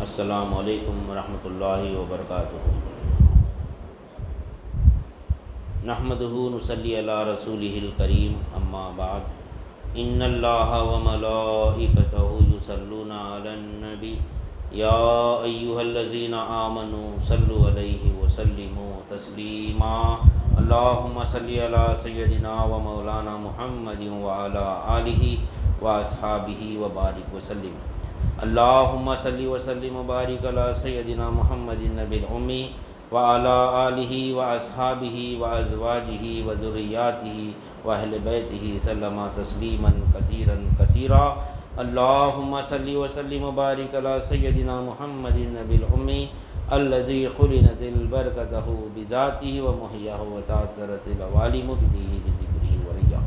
السلام علیکم ورحمۃ اللہ وبرکاتہ۔ نحمدہ نصلی علی رسولہ الکریم، اما بعد، ان اللہ وملائکتہ یصلون علی النبی یا ایھا الذین آمنوا صلوا علیہ وسلموا تسلیما۔ اللہم صلی علی سیدنا و مولانا محمد وعلی آلہ واصحابہ وبارک وسلم۔ اللہم صلی وسلم وبارک علی سیدنا محمد النبی الامی وعلی آلہ واصحابہ وازواجہ وذریاتہ واہل بیتہ سلم تسلیما کثیرا کثیرا۔ اللہم صلی وسلم وبارک علی سیدنا محمد النبی الامی الذی خلنت البرکتہ بذاتہ ومحیاہ وتعطرت العوالم بدیہ بذکرہ وریا۔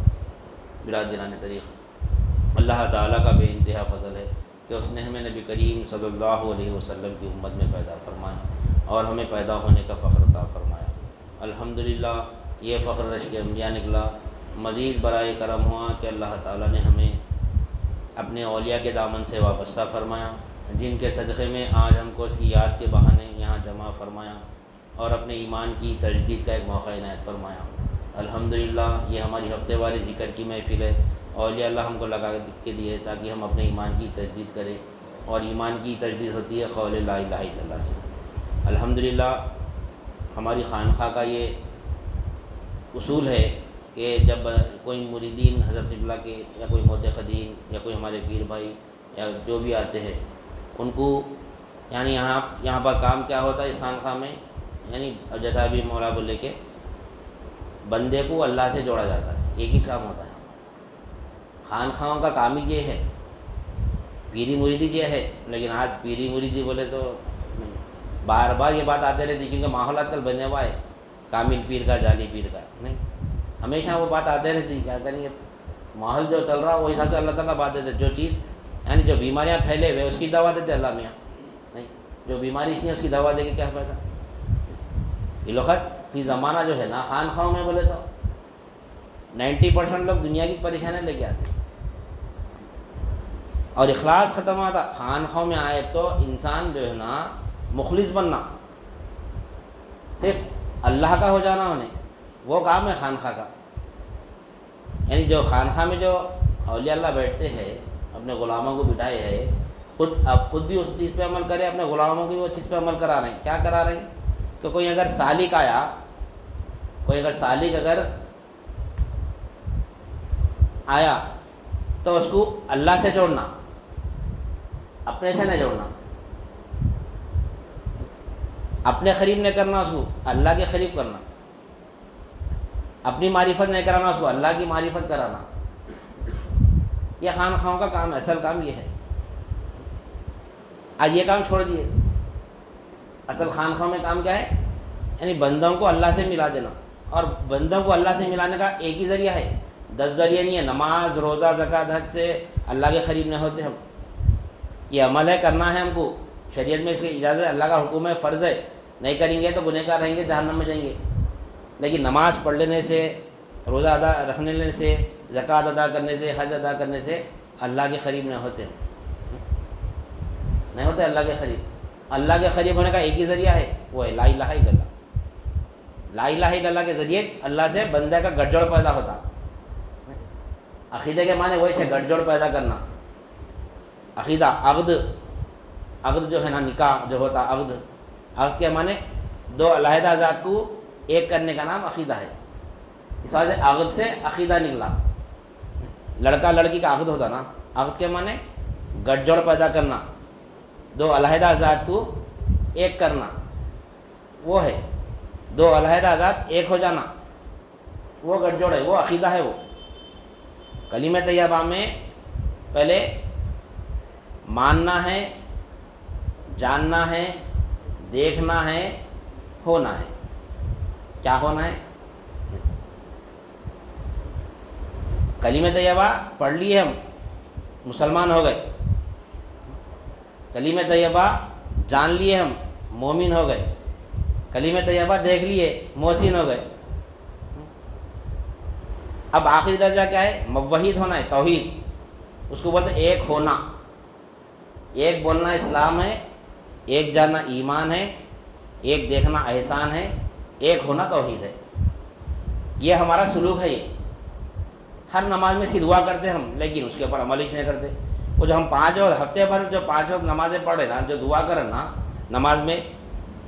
برادران طریق، اللہ تعالیٰ کا بے انتہا فضل ہے کہ اس نے ہمیں نبی کریم صلی اللہ علیہ وسلم کی امت میں پیدا فرمایا اور ہمیں پیدا ہونے کا فخر عطا فرمایا۔ الحمدللہ یہ فخر رشک انبیاء نکلا۔ مزید برائے کرم ہوا کہ اللہ تعالیٰ نے ہمیں اپنے اولیاء کے دامن سے وابستہ فرمایا، جن کے صدقے میں آج ہم کو اس کی یاد کے بہانے یہاں جمع فرمایا اور اپنے ایمان کی تجدید کا ایک موقع عنایت فرمایا۔ الحمدللہ یہ ہماری ہفتے والی ذکر کی محفل ہے۔ اولیاء اللہ ہم کو لگا کے دیے تاکہ ہم اپنے ایمان کی تجدید کریں، اور ایمان کی تجدید ہوتی ہے قول لا الہ الا اللہ سے۔ الحمدللہ ہماری خانقاہ کا یہ اصول ہے کہ جب کوئی مریدین حضرت قبلہ کے یا کوئی معتقدین یا کوئی ہمارے پیر بھائی یا جو بھی آتے ہیں، ان کو یعنی یہاں پر کام کیا ہوتا ہے اس خانقاہ میں، یعنی جیسا ابھی مولا بولے کہ بندے کو اللہ سے جوڑا جاتا ہے، ایک ہی کام ہوتا ہے۔ خانقاہوں کا کام ہی یہ ہے، پیری مریدی یہ ہے، لیکن آج پیری مریدی بولے تو بار بار یہ بات آتے رہتی، کیونکہ ماحول آج کل بنے ہوا ہے کامل پیر کا جعلی پیر کا، نہیں ہمیشہ وہ بات آتے رہتی۔ کیا کریں گے، ماحول جو چل رہا وہ حساب سے اللہ تعالیٰ بات دیتے، جو چیز یعنی جو بیماریاں پھیلے ہوئے اس کی دوا دیتے اللہ میاں، نہیں جو بیماری اس نے اس کی دوا دے کے کیا فائدہ۔ فی الوقت فی زمانہ جو ہے نا خانقاہوں میں بولے تو 90% لوگ دنیا کی پریشانیاں لے کے آتے ہیں اور اخلاص ختم ہوتا۔ خانقاہوں میں آئے تو انسان جو ہے نا مخلص بننا، صرف اللہ کا ہو جانا ہونے، وہ کام ہے خانقاہ کا۔ یعنی جو خانقاہ میں جو اولیاء اللہ بیٹھتے ہیں، اپنے غلاموں کو بٹھائے ہیں، خود بھی اس چیز پہ عمل کرے، اپنے غلاموں کی وہ چیز پہ عمل کرا رہے ہیں۔ کیا کرا رہے ہیں کہ کوئی اگر سالک آیا، اگر آیا تو اس کو اللہ سے جوڑنا، اپنے سے نہیں جوڑنا، اپنے قریب نہیں کرنا، اس کو اللہ کے قریب کرنا، اپنی معرفت نہیں کرانا، اس کو اللہ کی معرفت کرانا۔ یہ خانقاہوں کا کام ہے، اصل کام یہ ہے۔ آج یہ کام چھوڑ دیے، اصل خانقاہوں میں کام کیا ہے، یعنی بندوں کو اللہ سے ملا دینا، اور بندوں کو اللہ سے ملانے کا ایک ہی ذریعہ ہے، 10 ذریعے نہیں ہے۔ نماز، روزہ، زکوٰۃ، حج سے اللہ کے قریب نہیں ہوتے ہم۔ یہ عمل ہے، کرنا ہے ہم کو، شریعت میں اس کی اجازت ہے، اللہ کا حکم ہے، فرض ہے، نہیں کریں گے تو گنہگار رہیں گے، جہنم میں جائیں گے۔ لیکن نماز پڑھ لینے سے، روزہ ادا رکھنے لینے سے، زکوٰۃ ادا کرنے سے، حج ادا کرنے سے اللہ کے قریب نہیں ہوتے، نہیں ہوتے اللہ کے قریب۔ اللہ کے قریب ہونے کا ایک ہی ذریعہ ہے، وہ ہے لا الہ الا اللہ۔ لا الہ الا اللہ کے ذریعے اللہ سے بندے کا گٹھ جوڑ پیدا ہوتا۔ عقیدے کے معنی وہی ہے، گٹھ جوڑ پیدا کرنا۔ عقیدہ، عقد جو ہے نا، نکاح جو ہوتا، عقد کے معنی دو علیحدہ ذات کو ایک کرنے کا نام عقیدہ ہے۔ اس وجہ سے عقد سے عقیدہ نکلا۔ لڑکا لڑکی کا عقد ہوتا نا، عقد کے معنی گٹھ جوڑ پیدا کرنا، دو علیحدہ ذات کو ایک کرنا، وہ ہے دو علیحدہ ذات ایک ہو جانا، وہ گٹھ جوڑ ہے، وہ عقیدہ ہے۔ وہ کلمہ طیبہ میں پہلے ماننا ہے، جاننا ہے، دیکھنا ہے، ہونا ہے۔ کیا ہونا ہے؟ کلمہ طیبہ پڑھ لیے ہم، مسلمان ہو گئے۔ کلمہ طیبہ جان لیے ہم، مومن ہو گئے۔ کلمہ طیبہ دیکھ لیے، محسن ہو گئے۔ اب آخری درجہ کیا ہے؟ موحد ہونا ہے، توحید۔ اس کو بولتے ایک ہونا، ایک بولنا اسلام ہے، ایک جاننا ایمان ہے، ایک دیکھنا احسان ہے، ایک ہونا توحید ہے. یہ ہمارا سلوک ہے. یہ ہر نماز میں اس کی دعا کرتے ہم، لیکن اس کے اوپر عمل ہی نہیں کرتے. وہ جو ہم 5 وقت ہفتے بھر جو 5 وقت نمازیں پڑھے نا، جو دعا کریں نا نماز میں،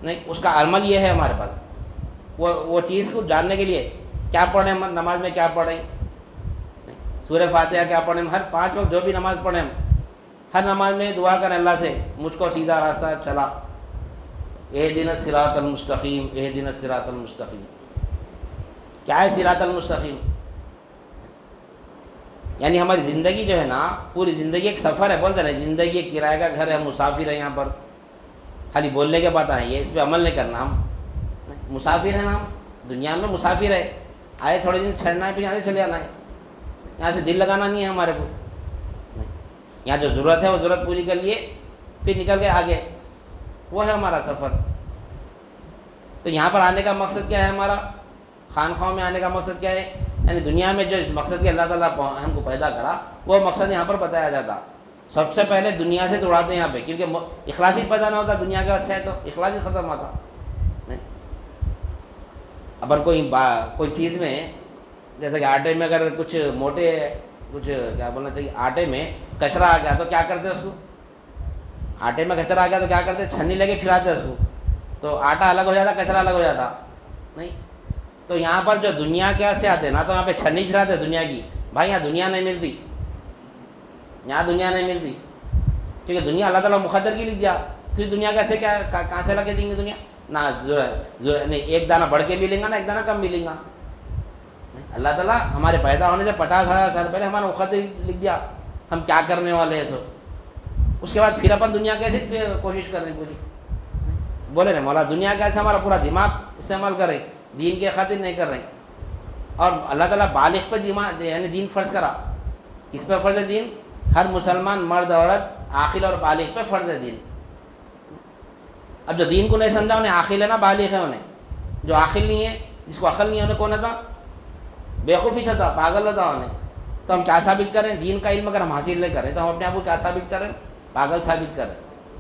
نہیں اس کا عمل یہ ہے ہمارے پاس. وہ چیز کو جاننے کے لیے کیا پڑھیں ہم نماز میں، کیا پڑھیں، سورہ فاتحہ کیا پڑھیں، ہر 5 وقت جو بھی نماز پڑھیں ہم ہر نماز میں دعا کریں اللہ سے مجھ کو سیدھا راستہ چلا. اہدنا الصراط المستقیم، اہدنا الصراط المستقیم. کیا ہے صراط المستقیم؟ یعنی ہماری زندگی جو ہے نا، پوری زندگی ایک سفر ہے. بولتے نا زندگی ایک کرایہ کا گھر ہے، مسافر ہے. یہاں پر خالی بولنے کے بات آئیں، یہ اس پہ عمل نہیں کرنا. ہم مسافر ہیں نا، ہم دنیا میں مسافر ہے. آئے تھوڑے دن ٹھہرنا ہے، پھر یہاں سے چلے آنا ہے. یہاں سے دل لگانا نہیں ہے ہمارے کو. یہاں جو ضرورت ہے وہ ضرورت پوری کر لیے، پھر نکل گئے آگے. وہ ہے ہمارا سفر. تو یہاں پر آنے کا مقصد کیا ہے ہمارا؟ خانقاہوں میں آنے کا مقصد کیا ہے؟ یعنی دنیا میں جو مقصد کہ اللہ تعالیٰ ہم کو پیدا کرا، وہ مقصد یہاں پر بتایا جاتا. سب سے پہلے دنیا سے توڑاتے ہیں یہاں پہ، کیونکہ اخلاص ہی پیدا نہ ہوتا دنیا کے واسطے ہے تو اخلاص ہی ختم ہوتا. اگر کوئی چیز میں، جیسے کہ آٹے میں اگر کچھ کیا بولنا چاہیے، آٹے میں کچرا آ گیا تو کیا کرتے اس کو؟ آٹے میں کچرا آ گیا تو کیا کرتے؟ چھنی لے کے پھراتے اس کو، تو آٹا الگ ہو جاتا، کچرا الگ ہو جاتا. نہیں تو یہاں پر جو دنیا کے سے آتے نا، تو یہاں پہ چھنی پھراتے دنیا کی. بھائی یہاں دنیا نہیں ملتی، یہاں دنیا نہیں ملتی، کیونکہ دنیا اللہ تعالیٰ مقدر کی لکھ دیا. پھر دنیا کیسے کہاں سے لگے دیں گے دنیا؟ نہ نہیں ایک دانہ بڑھ کے ملیں گا، نہ ایک دانہ کم ملیں گا. اللہ تعالیٰ ہمارے پیدا ہونے سے 50,000 سال پہلے ہمارا مقدر لکھ دیا ہم کیا کرنے والے ہیں. سو اس کے بعد پھر اپن دنیا کیسے کوشش کر رہے ہیں پوری. بولے نا مولا دنیا کیسے ہمارا پورا دماغ استعمال کر رہے ہیں، دین کے خاطر نہیں کر رہے ہیں. اور اللہ تعالیٰ بالغ پہ یعنی دین فرض کرا. کس پہ فرض ہے دین؟ ہر مسلمان مرد عورت عاقل اور بالغ پہ فرض ہے دین. اب جو دین کو نہیں سمجھا انہیں عاقل ہے نا بالغ ہے. انہیں جو عاقل نہیں ہے، جس کو عقل نہیں ہے، انہیں کون ہوتا؟ بیوقوفی ہوتا، پاگل ہوتا انہیں. تو ہم کیا ثابت کریں؟ دین کا علم اگر ہم حاصل نہیں کریں تو ہم اپنے آپ کو کیا ثابت کریں؟ پاگل ثابت کریں.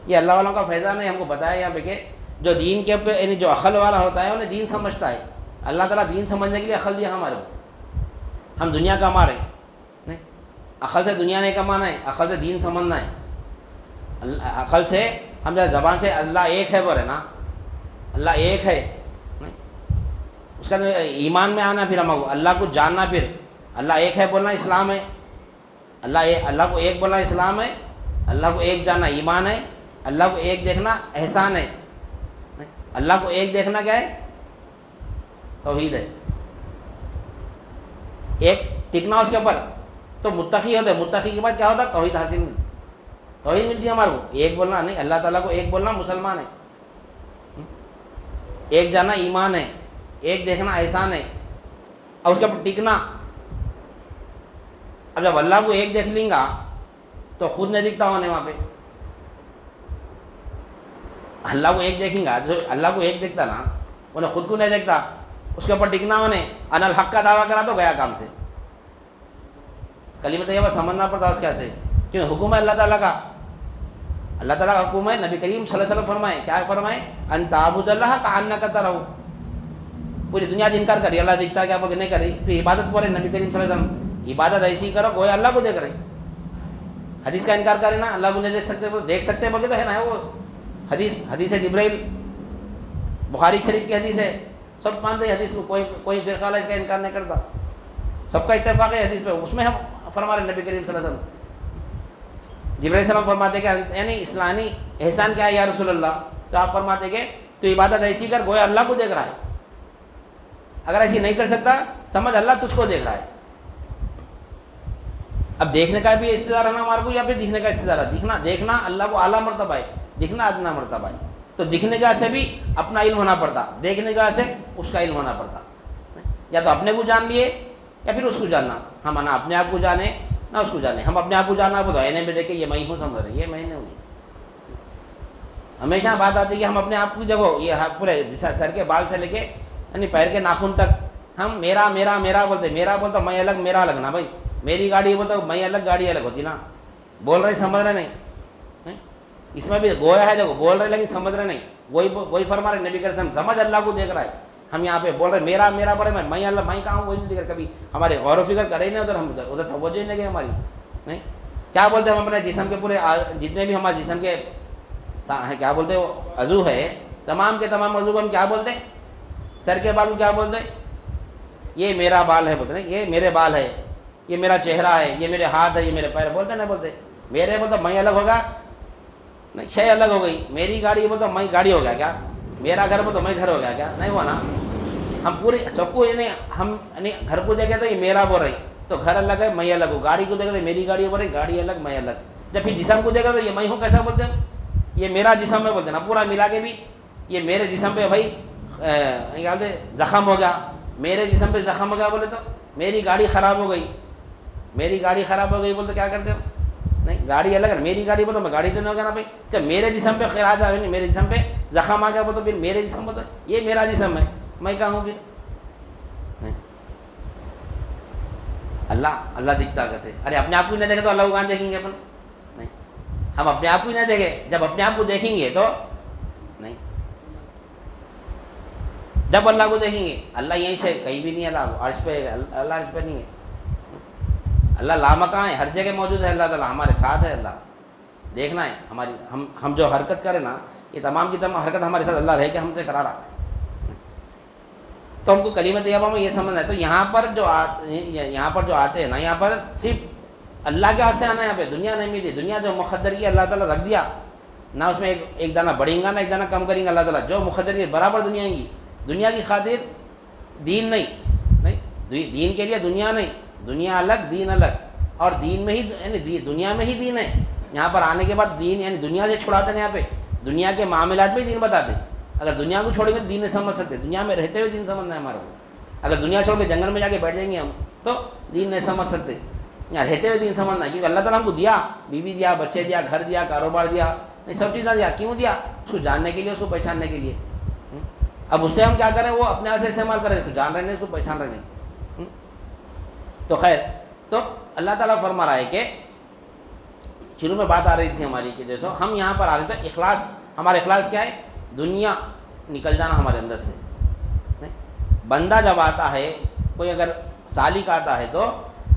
یہ اللہ والوں کا فیضان ہے. ہم کو بتایا یہاں پہ کہ جو دین کے اوپر یعنی جو عقل والا ہوتا ہے انہیں دین سمجھتا ہے. اللہ تعالیٰ دین سمجھنے کے لیے عقل دیا ہمارے کو. ہم دنیا کما رہے ہیں، نہیں عقل سے دنیا نہیں کمانا ہے، عقل سے دین سمجھنا ہے. عقل سے ہم جب زبان سے اللہ ایک ہے بولے نا، اللہ ایک ہے، اس کا ایمان میں آنا، پھر ہم اللہ کو جاننا. پھر اللہ ایک ہے بولنا اسلام ہے. اللہ کو ایک بولنا اسلام ہے. اللہ کو ایک جاننا ایمان ہے. اللہ کو ایک دیکھنا احسان ہے. اللہ کو ایک دیکھنا کیا ہے؟ توحید ہے. ایک ٹکنا اس کے اوپر تو متقی ہوتا ہے. متقی کے بعد کیا ہوتا ہے؟ توحید حاصل ملتی. توحید ملتی ہے ہمارے کو. ایک بولنا نہیں، اللہ تعالیٰ کو ایک بولنا مسلمان ہے. ایک جانا ایمان ہے، ایک دیکھنا احسان ہے، اور اس کے اوپر ٹکنا. اب جب اللہ کو ایک دیکھ لیں گا تو خود نہیں دکھتا ہونے وہاں پہ. اللہ کو ایک دیکھیں گا، جو اللہ کو ایک دیکھتا نا انہیں خود کو نہیں دیکھتا. اس کے اوپر ٹکنا انہیں انا الحق کا دعویٰ کرا تو گیا کام سے. کلمہ طیبہ سمجھنا پڑتا اس کیسے، کیوں حکم ہے اللہ تعالیٰ کا. اللہ تعالیٰ کا حکم ہے. نبی کریم صلی اللہ علیہ وسلم فرمائے، کیا فرمائے؟ ان تعبد اللہ کأنک ترہ. پوری دنیا انکار کری اللہ دکھتا کیا بولے نہیں کری، پھر عبادت بولے نبی کریم صلی اللہ علیہ وسلم عبادت ایسی کرو گویا اللہ کو دیکھ رہے. حدیث کا انکار کرے نا، اللہ کو نہیں دیکھ سکتے، دیکھ سکتے بولے تو ہے نا وہ حدیث جبرائیل، بخاری شریف کی حدیث ہے. سب مانتے ہیں حدیث کو، کوئی فرقہ اس کا انکار نہیں کرتا. سب کا اتفاق ہے حدیث پہ. اس میں ہم فرما رہے نبی کریم صلی اللہ علیہ وسلم، جبرائیل السلام فرماتے کہ یعنی اسلامی احسان کیا ہے یا رسول اللہ؟ تو آپ فرماتے کہ تو عبادت ایسی کر گویا اللہ کو دیکھ رہا ہے. اگر ایسی نہیں کر سکتا سمجھ اللہ تجھ کو دیکھ رہا ہے. اب دیکھنے کا بھی استدار ہے نا ہمارے کو، یا پھر دکھنے کا استدار ہے؟ دیکھنا اللہ کو اعلیٰ مرتبہ ہے، دکھنا ادنا مرتبہ ہے. تو دکھنے کا سے بھی اپنا علم ہونا پڑتا، دیکھنے کا سے اس کا علم ہونا پڑتا. یا تو اپنے کو جان لیے یا پھر اس کو جاننا. ہم نہ اپنے آپ کو جانے نہ اس کو جانے. ہم اپنے آپ کو جاننا کو تو آئینے میں دیکھے یہ میں ہوں سمجھ رہے، یہ میں نہیں ہوں. ہمیشہ بات آتی ہے کہ ہم اپنے آپ کو دیکھو، یہ پورے سر کے بال سے لے کے یعنی پیر کے ناخن تک ہم میرا میرا میرا بولتے. میرا بولتا میں الگ، میرا الگ نا. بھائی میری گاڑی بولتا میں الگ، گاڑی الگ ہوتی نا. بول رہے سمجھ رہے نہیں. اس میں بھی گویا ہے، دیکھو بول رہے لیکن سمجھ رہے نہیں، وہی فرما رہے نبی کریم صلی اللہ علیہ وسلم، سمجھ اللہ کو دیکھ رہا ہے، ہم یہاں پہ بول رہے میرا میرا بڑے میں اللہ میں کہاں ہوں وہی نہیں دیکھ رہا، کبھی ہمارے غور و فکر کرے ہی نہیں ادھر، ہم ادھر توجہ ہی نہیں گئے ہماری، نہیں کیا بولتے ہیں ہم اپنے جسم کے پورے جتنے بھی ہمارے جسم کے کیا بولتے ہیں وہ عضو ہے، تمام کے تمام عضو کو ہم کیا بولتے ہیں؟ سر کے بال کو کیا بولتے ہیں؟ یہ میرا بال ہے بولتے ہیں، یہ میرے بال ہے، یہ میرا چہرہ ہے، یہ میرے ہاتھ ہے، یہ میرے پیر، بولتے نہیں بولتے؟ میرے بولتے میں الگ ہوگا نہیں، شے الگ ہو گئی، میری گاڑی بولتے میں گاڑی ہو گیا کیا؟ میرا گھر بولتے میں گھر ہو گیا کیا؟ نہیں ہوا نا، ہم پورے سب کو ہم گھر کو دیکھے تو یہ میرا بول رہی تو گھر الگ ہے میں الگ ہوں، گاڑی کو دیکھے تو میری گاڑی بول رہی گاڑی الگ میں الگ، جب پھر جسم کو دیکھا تو یہ میں ہوں کیسا بولتے ہیں؟ یہ میرا جسم ہے بولتے نا، پورا ملا کے بھی یہ میرے جسم پہ بھائی کیا بولتے زخم ہو گیا، میرے جسم پہ زخم ہو گیا بولے تو میری گاڑی خراب ہو گئی، میری گاڑی خراب ہو گئی بولتے کیا کرتے ہو؟ نہیں گاڑی الگ ہے، میری گاڑی بولو میں گاڑی تو نہیں ہوگا نا بھائی، جب میرے جسم پہ خراج آ نہیں، میرے جسم پہ زخم آ گیا بولے تو پھر میرے جسم بولتے یہ میرا جسم ہے میں کہاں ہوں پھر؟ اللہ دکھتا کرتے، ارے اپنے آپ کو نہیں دیکھے تو اللہ کو کہاں دیکھیں گے اپن؟ نہیں، ہم اپنے آپ کو ہی نہیں دیکھے، جب اپنے آپ کو دیکھیں گے تو نہیں، جب اللہ کو دیکھیں گے، اللہ یہیں سے کہیں بھی نہیں ہے، اللہ عرش پہ، اللہ عرش پہ نہیں ہے، اللہ لامکاں ہے، ہر جگہ موجود ہے، اللہ تعالیٰ ہمارے ساتھ ہے، اللہ دیکھنا ہے ہماری، ہم جو حرکت کریں نا یہ تمام کی تمام حرکت ہمارے ساتھ اللہ رہ کے ہم سے کرا رہا ہے، تو ہم کو کلمہ طیبہ میں یہ سمجھنا ہے، تو یہاں پر جو آتے ہیں نا، یہاں پر صرف اللہ کے ہاتھ سے آنا ہے، یہاں پہ دنیا نہیں ملی، دنیا جو مقدر کی اللہ تعالیٰ رکھ دیا نہ، اس میں ایک دانہ بڑھیں گا نہ ایک دانہ کم کریں گا، اللہ تعالیٰ جو مقدر کی برابر دنیا آئیں گی، دنیا کی خاطر دین نہیں، دین کے لیے دنیا نہیں، دنیا الگ دین الگ، اور دین میں ہی یعنی دنیا میں ہی دین ہے، یہاں پر آنے کے بعد دین یعنی دنیا سے چھڑاتے ہیں، یہاں پہ دنیا کے معاملات میں دین بتاتے ہیں، اگر دنیا کو چھوڑیں گے تو دین نہیں سمجھ سکتے، دنیا میں رہتے ہوئے دین سمجھنا ہے ہمارے کو، اگر دنیا چھوڑ کے جنگل میں جا کے بیٹھ جائیں گے ہم تو دین نہیں سمجھ سکتے، یہاں رہتے ہوئے دین سمجھنا ہے، کیونکہ اللہ تعالیٰ ہم کو دیا، بیوی دیا، بچے دیا، گھر دیا، کاروبار دیا، نہیں سب چیزیں دیا، کیوں دیا؟ اس کو جاننے کے لیے، اس کو پہچاننے کے لیے، اب اس سے ہم کیا کریں؟ وہ اپنے ہاتھ سے استعمال کریں، تو جان رہے نہیں، اس کو پہچان رہے نہیں، تو خیر، تو اللہ تعالیٰ فرما رہا ہے کہ شروع میں بات آ رہی تھی ہماری کہ جیسو ہم یہاں پر آ رہے تھے، اخلاص، ہمارا اخلاص کیا ہے؟ دنیا نکل جانا ہمارے اندر سے، بندہ جب آتا ہے، کوئی اگر سالک آتا ہے تو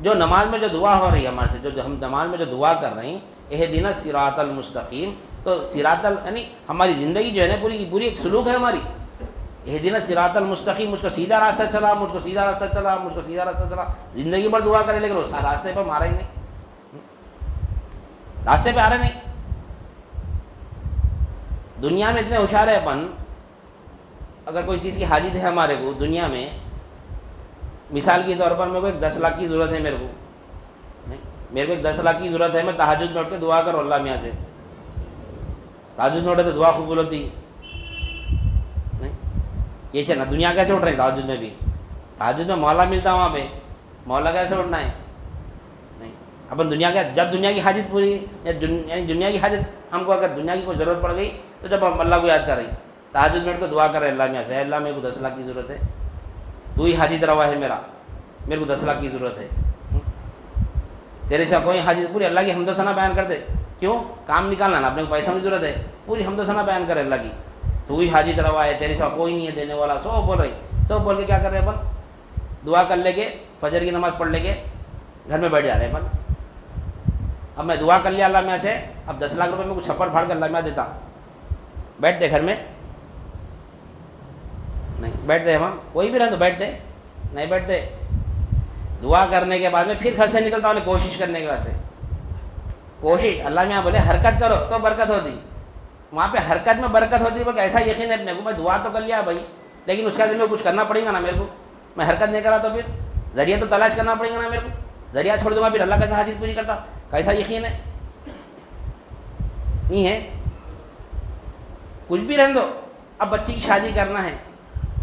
جو نماز میں جو دعا ہو رہی ہے ہمارے سے، جو ہم نماز میں جو دعا کر رہے ہیں اہدنا الصراط المستقیم، تو صراط یعنی ہماری زندگی جو ہے نا پوری کی پوری ایک سلوک ہے ہماری، اہدنا الصراط المستقیم، مجھ کو سیدھا راستہ چلا، مجھ کو سیدھا راستہ چلا، مجھ کو سیدھا راستہ چلا، زندگی بھر دعا کرے لیکن اس راستے پہ مارا ہی نہیں، راستے پہ آ رہے نہیں، دنیا میں اتنے ہوشیار ہے اپن، اگر کوئی چیز کی حاجت ہے ہمارے کو دنیا میں، مثال کے طور پر میرے کو ایک 10 لاکھ کی ضرورت ہے، میرے کو ایک 10 لاکھ کی ضرورت ہے، میں تہجد میں اٹھ کے دعا کروں اللہ میاں سے، تہجد میں اٹھے تو دعا قبول ہوتی نہیں، یہ چاہیے نا، دنیا کیسے اٹھ رہے ہیں تہجد میں بھی، تہجد میں مولا ملتا وہاں پہ، مولا کیسے اٹھنا ہے؟ نہیں، اپن دنیا کا جب دنیا کی حاجت پوری، یعنی دنیا کی حاجت ہم کو اگر دنیا کی کوئی ضرورت پڑ گئی تو جب ہم اللہ کو یاد کر رہی، تہجد میں اٹھ کے دعا کر رہے اللہ میاں سے، اللہ میرے کو 10 لاکھ کی ضرورت ہے، تو ہی حاجت روا ہے میرے کو 10 لاکھ کی ضرورت ہے، تیرے سے کوئی حاجت، پوری اللہ کی حمد و ثنا بیان کر دے، کیوں؟ کام نکالنا نا، اپنے کو پیسہ کی ضرورت ہے، پوری حمد و ثنا بیان کرے اللہ کی، تو ہی حاجت روا ہے، تیرے سے کوئی نہیں ہے دینے والا، سب بول رہی، سب بول کے کیا کر رہے ہیں اپن؟ دعا کر لے کے، فجر کی نماز پڑھ لے کے گھر میں بیٹھ جا رہے ہیں اپن، اب میں دعا کر لیا اللہ میاں سے، اب 10 لاکھ روپے میں کچھ چھپڑ پھاڑ کر اللہ میاں دیتا، بیٹھتے گھر میں نہیں بیٹھتے، ہم کوئی بھی رہ تو بیٹھتے نہیں، بیٹھتے، دعا کرنے کے بعد میں پھر گھر سے نکلتا ہوں کوشش کرنے کے واسطے، کوشش، اللہ میاں بولے حرکت کرو تو برکت ہوتی، وہاں پہ حرکت میں برکت ہوتی، بلکہ ایسا یقین ہے اپنے کو، میں دعا تو کر لیا بھائی، لیکن اس کے بعد میں کچھ کرنا پڑے گا نا میرے کو، میں حرکت نہیں کرا تو پھر ذریعہ تو تلاش کرنا پڑے گا نا میرے کو، ذریعہ چھوڑ دوں گا پھر اللہ کیسا حاجت پوری کرتا؟ کیسا یقین ہے؟ نہیں ہے، کچھ بھی رہنے دو، اب بچی کی شادی کرنا ہے،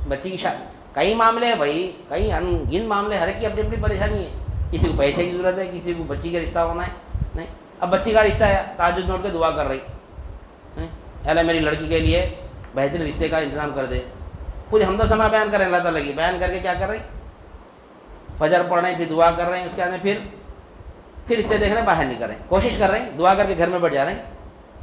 بچی کی شادی، کئی معاملے ہیں بھائی، کئی انگن معاملے، ہر ایک کی اپنی اپنی پریشانی ہے، کسی کو پیسے کی ضرورت ہے، کسی کو بچی کا رشتہ ہونا ہے، نہیں، اب بچی کا رشتہ ہے، تہجد میں اٹھ کے دعا کر رہی، اللہ میری لڑکی کے لیے بہترین رشتے کا انتظام کر دے، پوری حمد و ثنا بیان کریں اللہ تعالیٰ کی، بیان کر کے کیا کر رہی؟ فجر پڑھ رہے ہیں، پھر دعا کر رہے ہیں، اس کے بعد پھر رشتے دیکھ رہے ہیں، باہر نہیں کر رہے ہیں، کوشش کر رہے ہیں، دعا کر کے گھر میں بیٹھ جا رہے ہیں،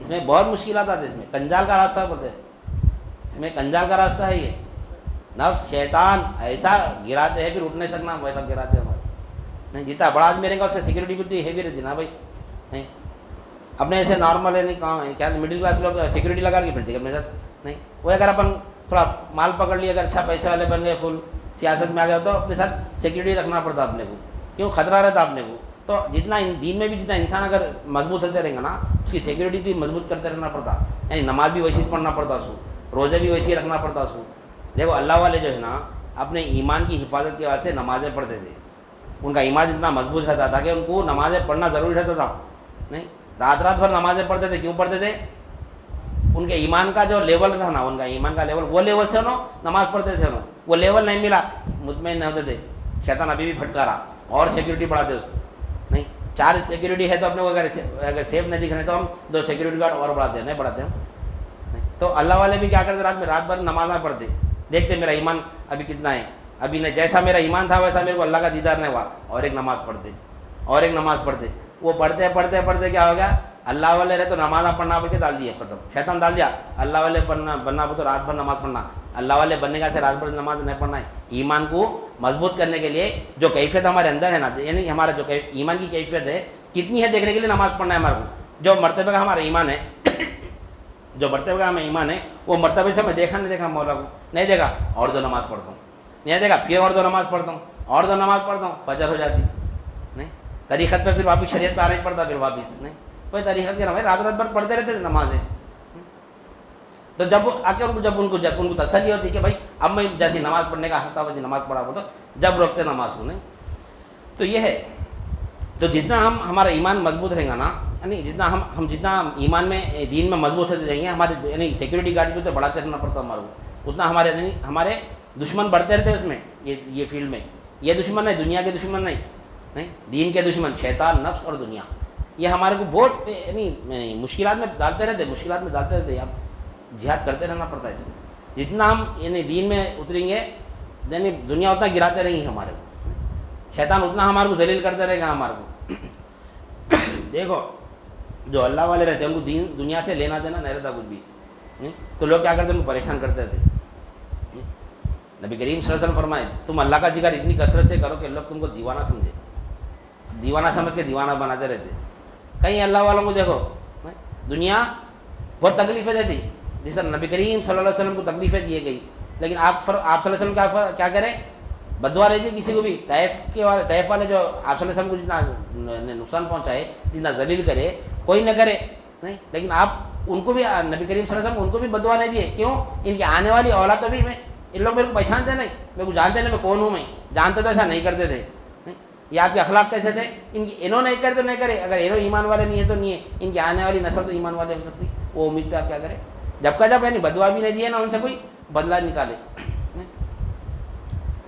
اس میں بہت مشکلات آتی ہیں، اس میں کنجال کا راستہ بولتے ہیں، اس میں کنجال کا راستہ ہے یہ. نفس شیطان ایسا گراتے ہیں پھر اٹھ نہیں سکنا ویسا گراتے ہیں ہمارے. نہیں جتنا بڑا آدمی رہے گا اس کا سیکورٹی بھی اتنی ہیوی رہتی نا بھائی. نہیں اپنے ایسے نارمل ہے نہیں کہاں کیا مڈل کلاس لوگ سیکورٹی لگا کے پھرتے اپنے ساتھ. نہیں وہ اگر اپن تھوڑا مال پکڑ لیا، اگر اچھا پیسے والے بن گئے، فل سیاست میں آ گیا تو اپنے ساتھ سیکورٹی رکھنا پڑتا اپنے کو، کیوں خطرہ رہتا اپنے کو. تو جتنا دین میں بھی جتنا انسان اگر مضبوط ہوتے رہیں گا نا اس کی سیکورٹی بھی مضبوط کرتے رہنا پڑتا. یعنی نماز بھی ویسی پڑھنا پڑتا اس کو، روزے بھی ویسے رکھنا پڑتا اس کو. دیکھو اللہ والے جو ہے نا اپنے ایمان کی حفاظت کے واسطے نمازیں پڑھتے تھے. ان کا ایمان اتنا مضبوط رہتا تھا کہ ان کو نمازیں پڑھنا ضروری رہتا تھا. نہیں رات رات بھر نمازیں پڑھتے تھے. کیوں پڑھتے تھے؟ ان کے ایمان کا جو لیول تھا نا، ان کا ایمان کا لیول، وہ لیول سے انہوں نماز پڑھتے تھے. انہوں وہ لیول نہیں ملا، مطمئن نہیں ہوتے تھے. شیطان ابھی بھی پھٹکارا اور سیکورٹی بڑھاتے اس کو. نہیں 4 سیکورٹی ہے تو اپنے کو اگر سیف نہیں دکھنے تو ہم 2 سیکورٹی گارڈ اور بڑھاتے ہیں، نہیں بڑھاتے ہم. تو اللہ والے بھی کیا کرتے رات بھر نمازیں پڑھتے، دیکھتے میرا ایمان ابھی کتنا ہے. ابھی نہیں جیسا میرا ایمان تھا ویسا میرے کو اللہ کا دیدار نہیں ہوا، اور ایک نماز پڑھتے اور ایک نماز پڑھتے. وہ پڑھتے پڑھتے پڑھتے کیا ہو گیا، اللہ والے رہے تو نماز پڑھنا بول کے ڈال دیا، ختم. شیطان ڈال دیا اللہ والے بننا تو رات بھر نماز پڑھنا. اللہ والے بننے کا سے رات بھر نماز نہیں پڑھنا ہے. ایمان کو مضبوط کرنے کے لیے جو کیفیت ہمارے اندر ہے نا، یعنی ہمارا جو ایمان کی کیفیت ہے کتنی ہے دیکھنے کے لیے نماز پڑھنا ہے ہمارے کو. جو مرتبہ کا ہمارا ایمان ہے، جو مرتبہ کا ہمیں ایمان ہے وہ مرتبہ سے میں دیکھا نہیں دیکھا مولا کو نہیں دیکھا، اور 2 نماز پڑھتا ہوں. نہیں دیکھا پھر اور 2 نماز پڑھتا ہوں، اور 2 نماز پڑھتا ہوں، فجر ہو جاتی. نہیں طریقت پہ پھر واپس شریعت پہ آنا ہی پڑتا، پھر واپس نہیں کوئی طریقت کے نام رات بھر پڑھتے رہتے نمازیں. تو جب آ کے ان کو تسلی ہوتی کہ بھائی اب میں جیسی نماز پڑھنے کا حق تھا ویسی نماز پڑھا ہو تو جب روکتے نماز کو. نہیں تو یہ ہے. تو جتنا ہمارا ایمان مضبوط رہے گا نا، یعنی جتنا ایمان میں دین میں مضبوط ہوتے جائیں گے، ہمارے یعنی سیکورٹی گارڈ بھی تو بڑھاتے رہنا پڑتا ہمارے کو، اتنا ہمارے دشمن بڑھتے رہتے اس میں. یہ فیلڈ میں یہ دشمن نہیں، دنیا کے دشمن نہیں دین کے دشمن شیطان، نفس اور دنیا، یہ ہمارے کو بہت یعنی مشکلات میں ڈالتے رہتے. اب جہاد کرتے رہنا پڑتا ہے اس سے. جتنا ہم یعنی دین میں اتریں گے یعنی دنیا اتنا گراتے رہیں گی ہمارے کو، شیطان اتنا ہمارے کو ذلیل کرتے رہے گا ہمارے کو. دیکھو جو اللہ والے رہتے ہیں ان کو دنیا سے لینا دینا نہیں رہتا کچھ بھی. تو لوگ کیا کرتے ہیں، ان کو پریشان کرتے تھے. نبی کریم صلی اللہ علیہ وسلم فرمائے تم اللہ کا ذکر اتنی کثرت سے کرو کہ لوگ تم کو دیوانہ سمجھے. دیوانہ سمجھ کے دیوانہ بناتے رہتے. کہیں اللہ والوں کو دیکھو دنیا بہت تکلیفیں دیتی، جس طرح نبی کریم صلی اللہ علیہ وسلم کو تکلیفیں دیے گئی، لیکن آپ صلی اللہ علیہ وسلم کیا کریں، بددعا رہتی کسی کو بھی. طائف والے جو آپ صلی اللہ علیہ وسلم کو جتنا نقصان پہنچائے، جتنا ذلیل کرے، کوئی نہ کرے. نہیں لیکن آپ ان کو بھی نبی کریم صلی اللہ علیہ وسلم ان کو بھی بددعا نہیں دیے. کیوں؟ ان کی آنے والی اولاد تو بھی ان لوگ میرے کو پہچانتے نہیں، میرے کو جانتے نہیں میں کون ہوں. میں جانتے تو ایسا نہیں کرتے تھے. یہ آپ کے اخلاق کیسے تھے، انہوں نہیں کرے تو نہیں کرے. اگر انہوں ایمان والے نہیں ہے تو نہیں ہے، ان کی آنے والی نسل تو ایمان والے ہو سکتی. وہ امید پہ آپ کیا کریں، جب کا جب یعنی بددعا بھی نہیں دیے نا ان سے کوئی بدلہ نکالے.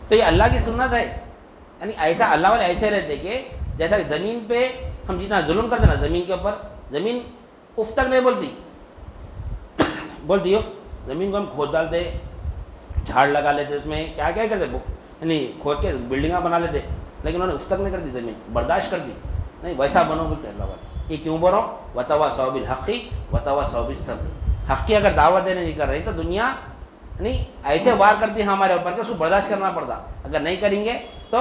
تو یہ اللہ کی سنت ہے. یعنی ایسا اللہ والے ایسے رہتے کہ جیسا زمین پہ ہم جتنا ظلم کرتے نا زمین کے اوپر، زمین اف تک نہیں بولتی اف. زمین کو ہم کھود ڈالتے، جھاڑ لگا لیتے، اس میں کیا کرتے یعنی کھود کے بلڈنگاں بنا لیتے، لیکن انہوں نے اف تک نہیں کر دی. زمین برداشت کر دی. نہیں ویسا بنو بولتے اللہ والے. یہ کیوں بولو، وتواصوا بالحق وتواصوا بالصبر. حق کی اگر دعوت دینے نہیں کر رہی تو دنیا نہیں ایسے وار کرتی ہے ہمارے اوپر کہ اس کو برداشت کرنا پڑتا. اگر نہیں کریں گے تو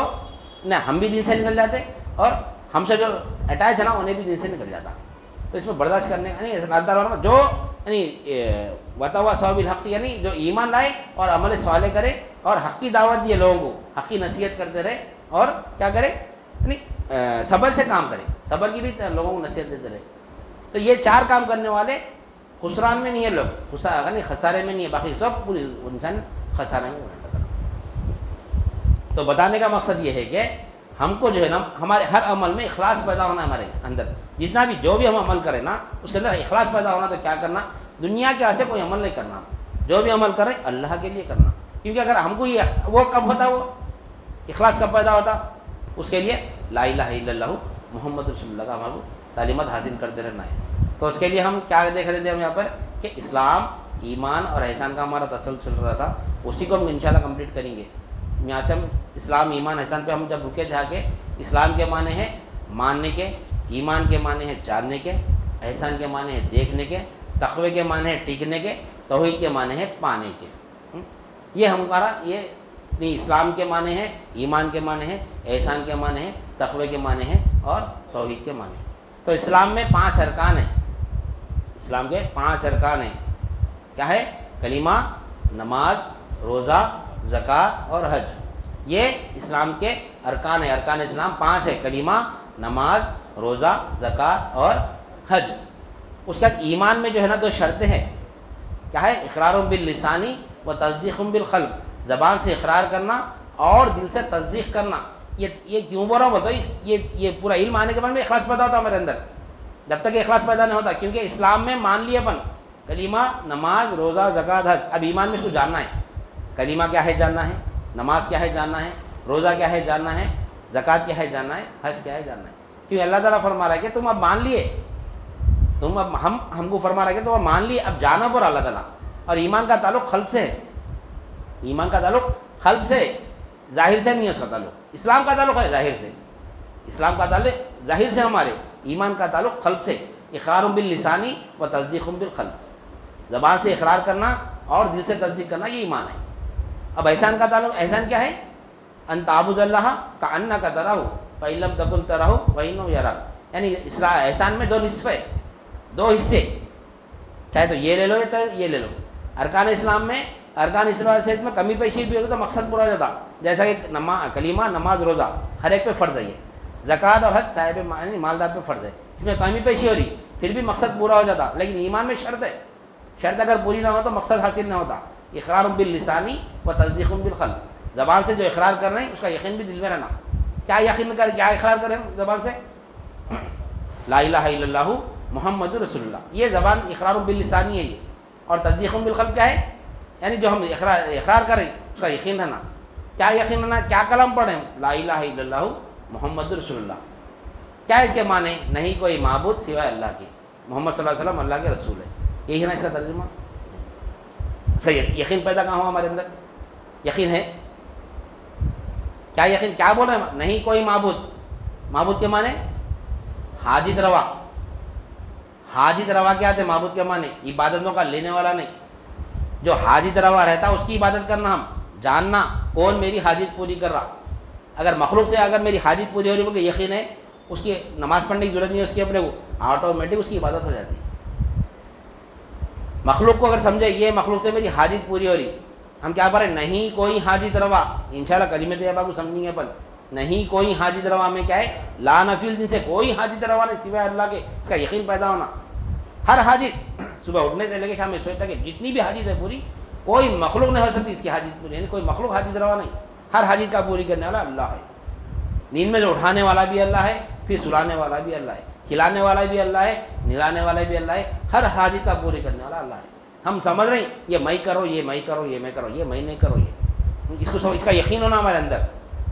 نہ ہم بھی دین سے نکل جاتے اور ہم سے جو اٹیچ ہے نا انہیں بھی دین سے نکل جاتا. تو اس میں برداشت کرنے کا نہیں. اللہ تعالیٰ جو یعنی وتواصوا بالحق یعنی جو ایمان لائے اور عمل صالح کرے اور حق کی دعوت دیے لوگوں کو، حق کی نصیحت کرتے رہے اور کیا کرے یعنی صبر سے کام کرے، صبر کی بھی لوگوں کو نصیحت دیتے رہے. تو یہ 4 کام کرنے والے خسران میں نہیں ہے لوگ، خسارے میں نہیں ہے. باقی سب پوری انسان خسارے میں ہونے لگا. تو بتانے کا مقصد یہ ہے کہ ہم کو جو ہے نا ہمارے ہر عمل میں اخلاص پیدا ہونا ہے. ہمارے اندر جتنا بھی جو بھی ہم عمل کریں نا اس کے اندر اخلاص پیدا ہونا. تو کیا کرنا، دنیا کے واسطے کوئی عمل نہیں کرنا. جو بھی عمل کریں اللہ کے لیے کرنا. کیونکہ اگر ہم کو یہ وہ کب ہوتا، وہ اخلاص کب پیدا ہوتا، اس کے لیے لا الہ الا اللہ محمد رسول اللہ کا ہمارے تعلیمات حاصل کرتے رہنا ہے. تو اس کے لیے ہم کیا دیکھ رہے تھے ہم یہاں پر کہ اسلام، ایمان اور احسان کا ہمارا تسلسل چل رہا تھا. اسی کو ہم انشاءاللہ کمپلیٹ کریں گے. یہاں سے ہم اسلام، ایمان، احسان پہ ہم جب رکے تھے کہ اسلام کے معنی ہیں ماننے کے، ایمان کے معنی ہیں جاننے کے، احسان کے معنی ہے دیکھنے کے، تقوی کے معنی ہے ٹکنے کے، توحید کے معنی ہے پانے کے۔ یہ ہمارا یہ اسلام کے معنی ہے، ایمان کے معنی ہے، احسان کے معنی ہے، تقوی کے معنی ہے اور توحید کے معنی ہے۔ تو اسلام میں 5 ارکان ہیں، اسلام کے 5 ارکان ہیں۔ کیا ہے؟ کلمہ، نماز، روزہ، زکوٰۃ اور حج۔ یہ اسلام کے ارکان ہیں۔ ارکان اسلام 5 ہے، کلمہ، نماز، روزہ، زکوٰۃ اور حج۔ اس کے بعد ایمان میں جو ہے نا 2 شرطیں ہیں۔ کیا ہے؟ اقرار باللسانی و تصدیق بالقلب، زبان سے اقرار کرنا اور دل سے تصدیق کرنا۔ یہ کیوں بول رہا ہوں بتاؤ، یہ پورا علم آنے کے بعد میں اخلاص پیدا ہوتا ہے میرے اندر، جب تک اخلاص پیدا نہیں ہوتا، کیونکہ اسلام میں مان لیے اپن کلمہ، نماز، روزہ، زکوٰۃ، حج۔ اب ایمان میں اس کو جاننا ہے، کلمہ کیا ہے جاننا ہے، نماز کیا ہے جاننا ہے، روزہ کیا ہے جاننا ہے، زکوٰۃ کیا ہے جاننا ہے، حج کیا ہے جاننا ہے۔ کیونکہ اللہ تعالیٰ فرما رہا ہے کہ تم اب مان لیے، تم اب ہم کو فرما رہا ہے کہ تم اب مان لیے، اب جانا پر اللہ تعالیٰ۔ اور ایمان کا تعلق قلب سے ہے، ایمان کا تعلق قلب سے، ظاہر سے نہیں ہے اس کا تعلق۔ اسلام کا تعلق ہے ظاہر سے، اسلام کا تعلق ظاہر سے ہمارے، ایمان کا تعلق قلب سے۔ اقرار باللسانی و تصدیق بالقلب، زبان سے اقرار کرنا اور دل سے تصدیق کرنا، یہ ایمان ہے۔ اب احسان کا تعلق، احسان کیا ہے؟ ان تعبد اللہ کأنک تراہ فإن لم تکن تراہ فإنہ یراک۔ یعنی احسان میں 2 نصف ہے، 2 حصے، چاہے تو یہ لے لو یا یہ لے لو۔ ارکان اسلام میں، ارکان اسلام سے میں کمی پیشی بھی ہوگی تو مقصد پورا ہو جاتا، جیسا کہ کلمہ، نماز، روزہ ہر ایک پہ فرض ہے، یہ زکوٰۃ اور حج صاحب مالدار پہ فرض ہے، اس میں کمی پیشی ہو رہی پھر بھی مقصد پورا ہو جاتا۔ لیکن ایمان میں شرط ہے، شرط اگر پوری نہ ہو تو مقصد حاصل نہ ہوتا۔ اقرار باللسانی و تصدیق بالقلب، زبان سے جو اقرار کر رہے ہیں اس کا یقین بھی دل میں رہنا۔ کیا یقین کر، کیا اقرار کریں زبان سے؟ لا الہ الا اللہ محمد رسول اللہ، یہ زبان اقرار باللسانی ہے یہ۔ اور تصدیق بالقلب کیا ہے؟ یعنی جو ہم اقرار کریں اس کا یقین رہنا۔ کیا یقین رہنا؟ کیا کلام پڑھیں؟ لا الہ الا اللہ محمد رسول اللہ۔ کیا اس کے معنی؟ نہیں کوئی معبود سوائے اللہ کے، محمد صلی اللہ علیہ وسلم اللہ کے رسول ہے، یہی ہے نا اس کا ترجمہ۔ صحیح، یقین پیدا کہاں ہوا ہمارے اندر؟ یقین ہے؟ کیا یقین؟ کیا بول رہے ہیں؟ نہیں کوئی معبود، معبود کے معنی حاجت روا۔ حاجت روا کیا تھے معبود کے معنی؟ عبادتوں کا لینے والا نہیں، جو حاجت روا رہتا ہے اس کی عبادت کرنا، ہم جاننا کون میری حاجت پوری کر رہا۔ اگر مخلوق سے اگر میری حاجت پوری ہو رہی بلکہ یقین ہے، اس کی نماز پڑھنے کی ضرورت نہیں ہے، اس کی اپنے کو آٹومیٹک اس کی عبادت ہو جاتی ہے۔ مخلوق کو اگر سمجھے یہ مخلوق سے میری حاجت پوری ہو رہی، ہم کیا پڑھ رہے ہیں؟ نہیں کوئی حاجت روا۔ انشاءاللہ کلمہ طیبہ کو سمجھیں گے اپن، نہیں کوئی حاجت روا میں کیا ہے؟ لا نفی الجنس سے کوئی حاجت روا نہیں سوائے اللہ کے، اس کا یقین پیدا ہونا۔ ہر حاجت صبح اٹھنے سے لے کے شام میں سونے تک جتنی بھی حاجت ہے پوری، کوئی مخلوق نہیں ہو سکتی اس کی حاجت پوری، یعنی کوئی مخلوق حاجت روا نہیں، ہر حاجت کا پوری کرنے والا اللہ ہے۔ نیند میں جو اٹھانے والا بھی اللہ ہے، پھر سلانے والا بھی اللہ ہے، کھلانے والا بھی اللہ ہے، نہلانے والا بھی اللہ ہے، ہر حاجت کا پوری کرنے والا اللہ ہے۔ ہم سمجھ رہے ہیں یہ میں کرو، یہ میں کرو، یہ میں کرو، یہ میں نہیں کرو، یہ اس کا یقین ہونا ہمارے اندر،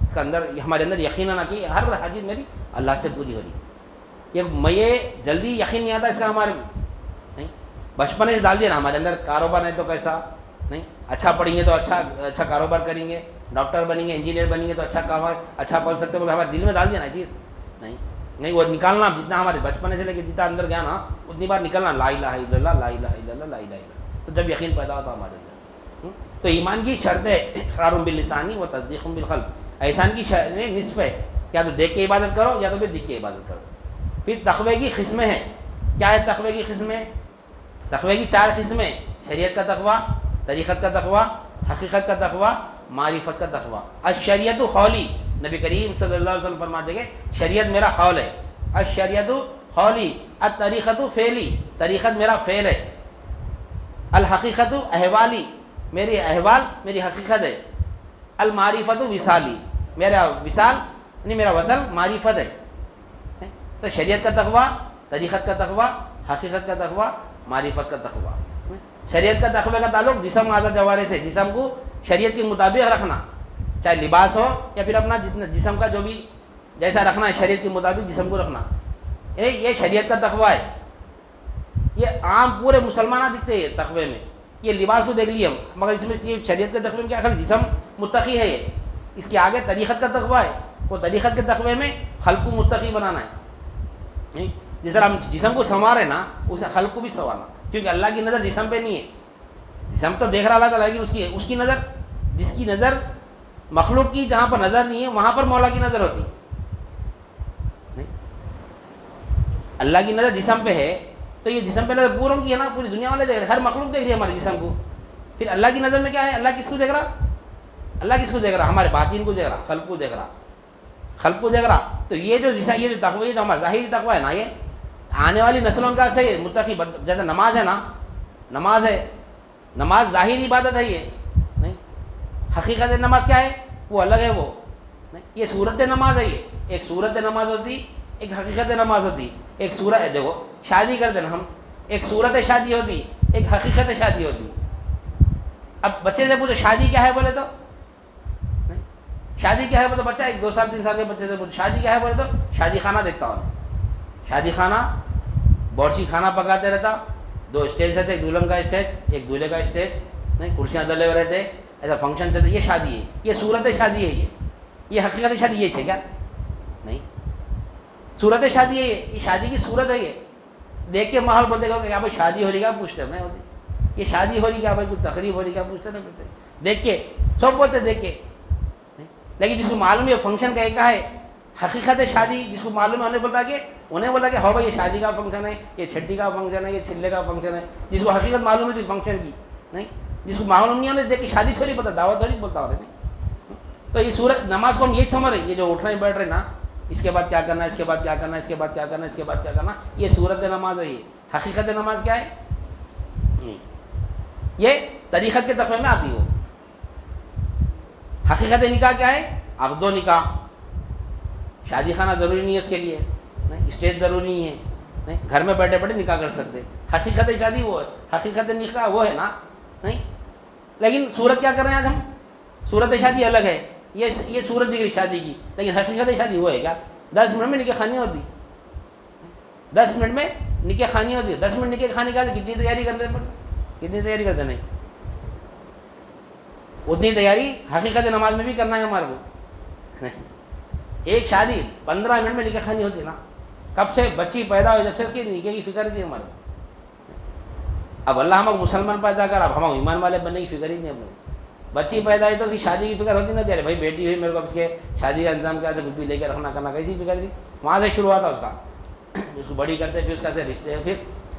اس کا اندر ہمارے اندر یقین ہونا کہ ہر حاجت میری اللہ سے پوری ہو رہی۔ یہ میں جلدی یقین نہیں آتا اس کا ہمارے نہیں، بچپن سے ڈال دیا نا ہمارے اندر، کاروبار نہیں تو کیسا نہیں، اچھا پڑھیں گے تو اچھا کاروبار کریں گے، ڈاکٹر بنیں گے، انجینئر بنیں گے تو اچھا پڑھ سکتے ہیں، ہمارے دل میں ڈال دیا نا چیز نہیں وہ نکالنا، جتنا ہمارے بچپن سے لے کے جتنا اندر گیا نا اتنی بار نکلنا، لا الہ الا اللہ، لا الہ الا اللہ، لا الہ الا اللہ، تو جب یقین پیدا ہوتا ہمارے اندر۔ تو ایمان کی شرط ہے اقرار باللسانی و تصدیق بالقلب۔ احسان کی نصف ہے، یا تو دیکھ کے عبادت کرو یا تو پھر دکھ کے عبادت کرو۔ پھر تقوی کی قسمیں ہیں۔ کیا ہے تقوی کی قسمیں؟ تقوی کی 4 قسمیں: شریعت کا تقوی، طریقت کا تقوی، حقیقت کا تقوی، معرفت کا تقوی۔ الشریعت قولی، نبی کریم صلی اللہ علیہ وسلم فرماتے کہ شریعت میرا قول ہے، الشریعت قولی، الطریقت فعلی، طریقت میرا فعل ہے، الحقیقت احوالی، میری احوال میری حقیقت ہے، المعرفت وصالی، میرا وصال یعنی میرا وصل معرفت ہے۔ تو شریعت کا تقوی، طریقت کا تقوی، حقیقت کا تقوی، معرفت کا تقوی۔ شریعت کا تقوی کا تعلق جسم اعضاء جوارح سے، جسم کو شریعت کے مطابق رکھنا، چاہے لباس ہو یا پھر اپنا جتنا جسم کا جو بھی جیسا رکھنا ہے شریعت کے مطابق جسم کو رکھنا، یہ شریعت کا تقوی ہے۔ یہ عام پورے مسلمان دکھتے ہیں تقوی میں، یہ لباس کو دیکھ لیے ہم، مگر اس میں یہ شریعت کے تقوی میں کیا خالی جسم متقی ہے، یہ اس کے آگے طریقت کا تقوی ہے، وہ طریقت کے تقوی میں خلق کو متقی بنانا ہے۔ جس طرح ہم جسم کو سنوارے نا اسے خلق کو بھی سنوارنا، کیونکہ اللہ کی نظر جسم پہ نہیں ہے، جسم تو دیکھ رہا اللہ تعالیٰ، لیکن اس کی نظر، جس کی نظر مخلوق کی جہاں پر نظر نہیں ہے وہاں پر مولا کی نظر ہوتی نہیں۔ اللہ کی نظر جسم پہ ہے تو یہ جسم پہ نظر پوروں کی ہے نا، پوری دنیا والے دیکھ رہے، ہر مخلوق دیکھ رہی ہے ہمارے جسم کو، پھر اللہ کی نظر میں کیا ہے؟ اللہ کس کو دیکھ رہا؟ اللہ کس کو دیکھ رہا؟ ہمارے باطن کو دیکھ رہا، خلق کو دیکھ رہا، خلق کو دیکھ رہا۔ تو یہ جو تقوی، جو ہمارا ظاہری تقوی ہے نا، یہ آنے والی نسلوں کا صحیح متقی، جیسے نماز ہے نا، نماز ہے، نماز ظاہری عبادت ہے، یہ نہیں، حقیقت نماز کیا ہے؟ وہ الگ ہے، وہ نہیں، یہ صورت نماز ہے، یہ ایک صورت نماز ہوتی، ایک حقیقت نماز ہوتی۔ ایک صورت ہے، دیکھو شادی کرتے نا ہم، ایک صورت شادی ہوتی، ایک حقیقت شادی ہوتی۔ اب بچے سے پوچھو شادی کیا ہے بولے تو شادی کیا ہے بولے تو بچہ 1 2 سال 3 سال کے بچے سے پوچھو شادی کیا ہے بولے تو شادی خانہ دیکھتا ہوں، شادی خانہ، باورچی خانہ پکاتے رہتا، 2 اسٹیج رہتے، ایک دلہن کا اسٹیج، ایک دولہے کا اسٹیج، نہیں، کرسیاں ڈلے ہوئے رہتے، ایسا فنکشن چلتے، یہ شادی ہے، یہ صورت شادی ہے، یہ حقیقت شادی یہ ہے کیا؟ نہیں، صورت شادی ہے، یہ شادی کی صورت ہے، یہ دیکھ کے ماحول بولتے کہ کیا بھائی شادی ہو رہی کیا پوچھتے نہیں ہوتی، یہ شادی ہو رہی کیا بھائی، کچھ تقریب ہو رہی کیا پوچھتے نہیں پوچھتے، دیکھ کے سب بولتے دیکھ کے، لیکن جس کو معلوم ہے فنکشن کا ایک ہے حقیقت شادی، جس کو معلوم ہے انہیں بولا کہ ہاں بھائی یہ شادی کا فنکشن ہے، یہ چھٹی کا فنکشن ہے، یہ چھلے کا فنکشن ہے، جس کو حقیقت معلوم ہے تھی فنکشن کی، نہیں، جس کو معلوم نہیں ہونے دیکھ کے شادی تھوڑی پتہ، دعوت تھوڑی بولتا ہو رہے نہیں۔ تو یہ صورت نماز کو ہم یہی سمجھ رہے ہیں، یہ جو اٹھ رہے بیٹھ رہے نا، اس کے بعد کیا کرنا ہے، اس کے بعد کیا کرنا ہے، اس کے بعد کیا کرنا ہے، اس کے بعد کیا کرنا، یہ صورت نماز ہے۔ یہ حقیقت نماز کیا ہے؟ نہیں، یہ طریقت کے تقوی میں آتی ہو۔ حقیقت نکاح کیا ہے؟ عقد و نکاح، شادی خانہ ضروری نہیں ہے اس کے لیے، نہیں، اسٹیج ضروری نہیں ہے، نہیں، گھر میں بیٹھے بیٹھے نکاح کر سکتے۔ حقیقت شادی وہ ہے، حقیقت نکاح وہ ہے نا، نہیں، لیکن صورت کیا کر رہے ہیں آج ہم؟ صورت شادی الگ ہے، یہ صورت دکھ رہی شادی کی، لیکن حقیقت شادی وہ ہے کیا؟ 10 منٹ میں نکاح خانی ہوتی، 10 منٹ میں نکاح خانی ہوتی ہے، 10 منٹ نکاح خانی کا کتنی تیاری کرتے پڑتے، کتنی تیاری کرتے نہیں، اتنی تیاری حقیقت نماز میں بھی کرنا ہے ہمارے کو۔ ایک شادی 15 منٹ میں نکاح خانی ہوتی ہے نا، کب سے بچی پیدا ہوئی جب سے اس کی نکاح کی فکر تھی ہمارے کو۔ اب اللہ ہم مسلمان پیدا کر، اب ہم ایمان والے بننے کی فکر ہی نہیں ہم، بچی پیدا ہوئی تو اس کی شادی کی فکر ہوتی نا، ارے بھائی بیٹی ہوئی میرے کو اس کے شادی کا انتظام کیا تھا، کچھ بھی لے کے رکھنا کرنا، کیسی فکر تھی، وہاں سے شروع ہوا تھا اس کا، اس کو بڑی کرتے، پھر اس کا سے رشتے، پھر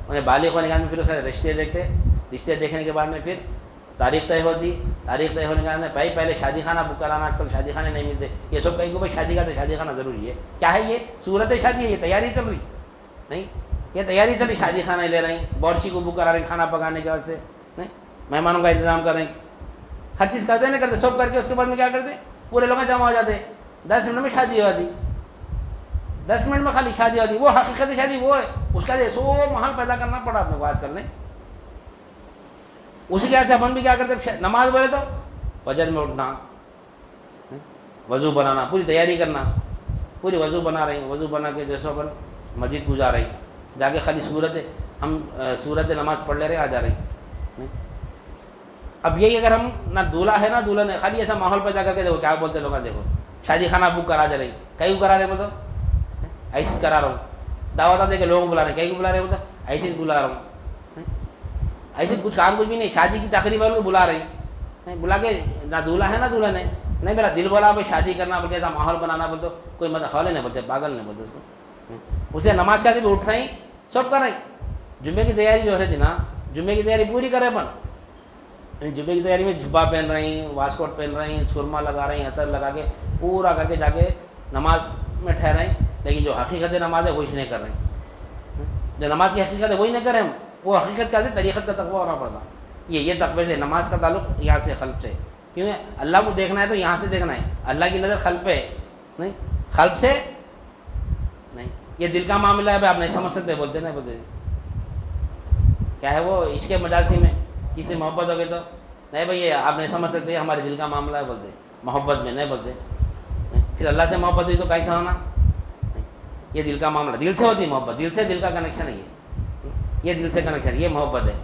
انہیں بالغ ہونے کے بعد میں پھر اس کا رشتے دیکھتے، رشتے دیکھنے کے بعد میں پھر تاریخ طے ہوتی، تاریخ طے ہونے کے بعد میں بھائی پہلے شادی خانہ بک کرانا، آج کل شادی خانے نہیں ملتے، یہ سب کہیں گے بھائی شادی کا تو شادی خانہ ضروری ہے، کیا ہے یہ صورت شادی ہے، یہ تیاری چل رہی نہیں، یہ تیاری چل رہی، شادی خانہ لے رہے ہیں، باورچی کو بک کرا رہے ہیں کھانا پکانے کے بعد سے، نہیں، مہمانوں کا انتظام کر رہے ہیں، ہر چیز کرتے نہیں کرتے، سب کر کے اس کے بعد میں کیا کرتے، پورے لوگ جمع ہو جاتے، 10 منٹ میں شادی ہوتی، 10 منٹ میں خالی شادی ہوتی، وہ حقیقت شادی وہ ہے، اس کا سو محل پیدا کرنا پڑا اپنے کو آج کل نہیں۔ اسی کے بعد سے اپن بھی کیا کرتے، نماز بولے تو فجر میں اٹھنا، وضو بنانا، پوری تیاری کرنا، پوری وضو بنا رہی ہیں، وضو بنا کے جیسے اپن مسجد کو جا رہی ہیں، جا کے خالی صورت نماز پڑھ لے رہے آ جا رہے ہیں۔ اب یہی اگر ہم نہ دولہا ہے نہ دلہن ہے، خالی ایسا ماحول پیدا کر کے دیکھو کیا بولتے لوگ، دیکھو شادی خانہ بک کرا جا رہی، کہیں کرا رہے مطلب ایسے کرا رہا ہوں، دعوت دے کے لوگوں کو بلا رہے ہیں، کہیں بلا رہے مطلب ایسے بلا رہا ہوں، ایسے کچھ کام کچھ بھی نہیں، شادی کی تقریب والوں کو بلا رہی نہیں، بلا کے نہ دولہا ہے نہ دلہن ہے، نہیں میرا دل بولا بھائی شادی کرنا بولتے ایسا ماحول بنانا بولتے کوئی مطلب حوالے نہیں بولتے، پاگل نہیں بولتے اس کو، اسے نماز کا بھی اٹھ رہی سب کر رہی، جمعے کی تیاری جو ہے تھی نا، جمعے کی تیاری پوری کرے اپن، جمعے کی تیاری میں جبہ پہن رہی ہیں، واسکوٹ پہن رہی ہیں، سرما لگا رہی ہیں، عطر لگا کے پورا کر کے جا کے نماز میں ٹھہرائیں، لیکن جو حقیقت نماز ہے وہی نہیں کر رہے ہیں، جو نماز کی حقیقت ہے وہی نہیں کریں ہم، وہ حقیقت کیا ہے، طریقت کا تقویٰ ہونا پڑتا، یہ تقوی سے نماز کا تعلق یہاں سے خلق سے، کیوں ہے اللہ کو دیکھنا ہے تو یہاں سے دیکھنا ہے، اللہ کی نظر خلق پہ ہے نہیں، خلق سے نہیں، یہ دل کا معاملہ ہے، آپ نہیں سمجھ سکتے، بولتے نہیں بولتے کیا ہے وہ عشق مجازی میں کسی سے محبت ہو گئی تو نہیں بھائی یہ آپ نہیں سمجھ سکتے، ہمارے دل کا معاملہ ہے بولتے، محبت میں نہیں بولتے، پھر اللہ سے محبت ہوئی تو کیسا ہونا، یہ دل کا معاملہ، دل سے ہوتی محبت، دل سے دل کا کنیکشن ہے، یہ دل سے کنیکشن، یہ محبت ہے۔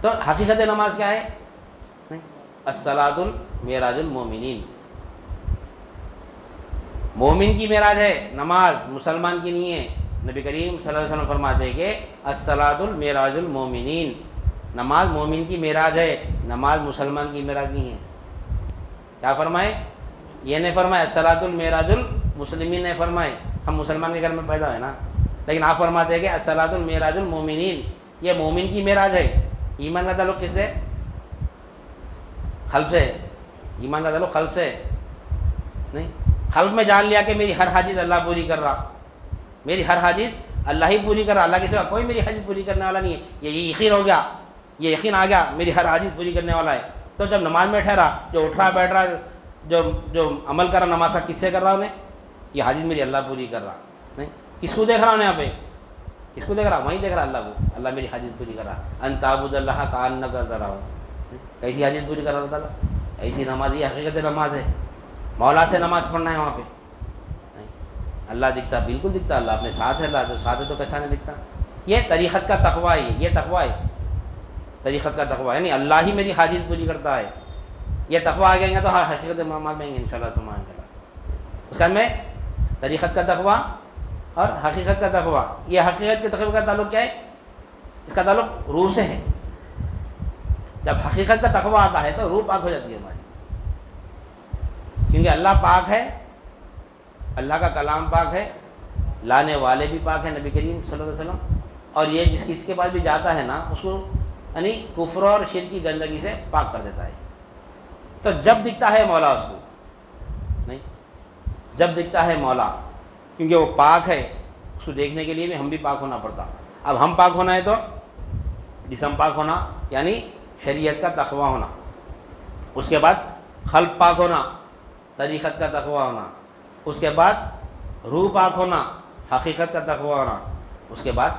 تو حقیقت نماز کیا ہے؟ الصلاۃ معراج المومنین، مومن کی معراج ہے نماز، مسلمان کی نہیں ہے، نبی کریم صلی اللہ علیہ وسلم فرماتے ہیں کہ الصلاۃ المعراج المومنین، نماز مومن کی معراج ہے، نماز مسلمان کی معراج نہیں ہے۔ کیا فرمائے؟ یہ نہیں فرمائے الصلاۃ المعراج المسلمین، نہیں فرمائے، ہم مسلمان کے گھر میں پیدا ہے نا، لیکن آپ فرماتے ہیں کہ الصلاۃ المعراج المومنین، یہ مومن کی معراج ہے۔ ایمان کا تعلق کس سے؟ قلب سے۔ ایمان کا تعلق قلب سے نہیں، قلب میں جان لیا کہ میری ہر حاجت اللہ پوری کر رہا، میری ہر حاجت اللہ ہی پوری کر رہا، اللہ کے سوا کوئی میری حاجت پوری کرنے والا نہیں ہے، یہ یقین ہو گیا، یہ یقین آ گیا میری ہر حاجت پوری کرنے والا ہے۔ تو جب نماز میں ٹھہرا، جو اٹھ رہا بیٹھ رہا، جو عمل کر رہا نماز کا، کس سے کر رہا انہیں؟ یہ حاجت میری اللہ پوری کر رہا نہیں، کس کو دیکھ رہا ہوں یہاں پہ؟ کس کو دیکھ رہا؟ وہیں دیکھ رہا اللہ کو، اللہ میری حاجت پوری کر رہا۔ ان تعبد اللہ کأنک تراه، کیسی حاجت پوری کر رہا اللہ تعالیٰ؟ ایسی نماز، یہ حقیقت نماز ہے، مولا سے نماز پڑھنا ہے وہاں پہ نہیں۔ اللہ دکھتا، بالکل دکھتا، اللہ اپنے ساتھ ہے، اللہ تو ساتھ ہے تو کیسا نہیں دکھتا؟ یہ طریقت کا تقویٰ ہے، یہ تقویٰ ہے، طریقت کا تقویٰ، یعنی اللہ ہی میری حاجت پوری کرتا ہے۔ یہ تقویٰ آ گئے گا تو ہاں حقیقت نماز میں انشاءاللہ تمہارا اس کا میں طریقت کا تقویٰ اور حقیقت کا تقویٰ۔ یہ حقیقت کے تقویٰ کا تعلق کیا ہے؟ اس کا تعلق روح سے ہے۔ جب حقیقت کا تقویٰ آتا ہے تو روح پاک ہو جاتی ہے ہماری، کیونکہ اللہ پاک ہے، اللہ کا کلام پاک ہے، لانے والے بھی پاک ہیں نبی کریم صلی اللہ علیہ وسلم، اور یہ جس کے پاس بھی جاتا ہے نا اس کو یعنی کفر اور شرک کی گندگی سے پاک کر دیتا ہے۔ تو جب دکھتا ہے مولا اس کو نہیں، جب دکھتا ہے مولا، کیونکہ وہ پاک ہے، اس کو دیکھنے کے لیے بھی ہم بھی پاک ہونا پڑتا۔ اب ہم پاک ہونا ہے تو جسم پاک ہونا، یعنی شریعت کا تقویٰ ہونا، اس کے بعد قلب پاک ہونا، طریقت کا تقویٰ ہونا، اس کے بعد روح پاک ہونا، حقیقت کا تقویٰ ہونا، اس کے بعد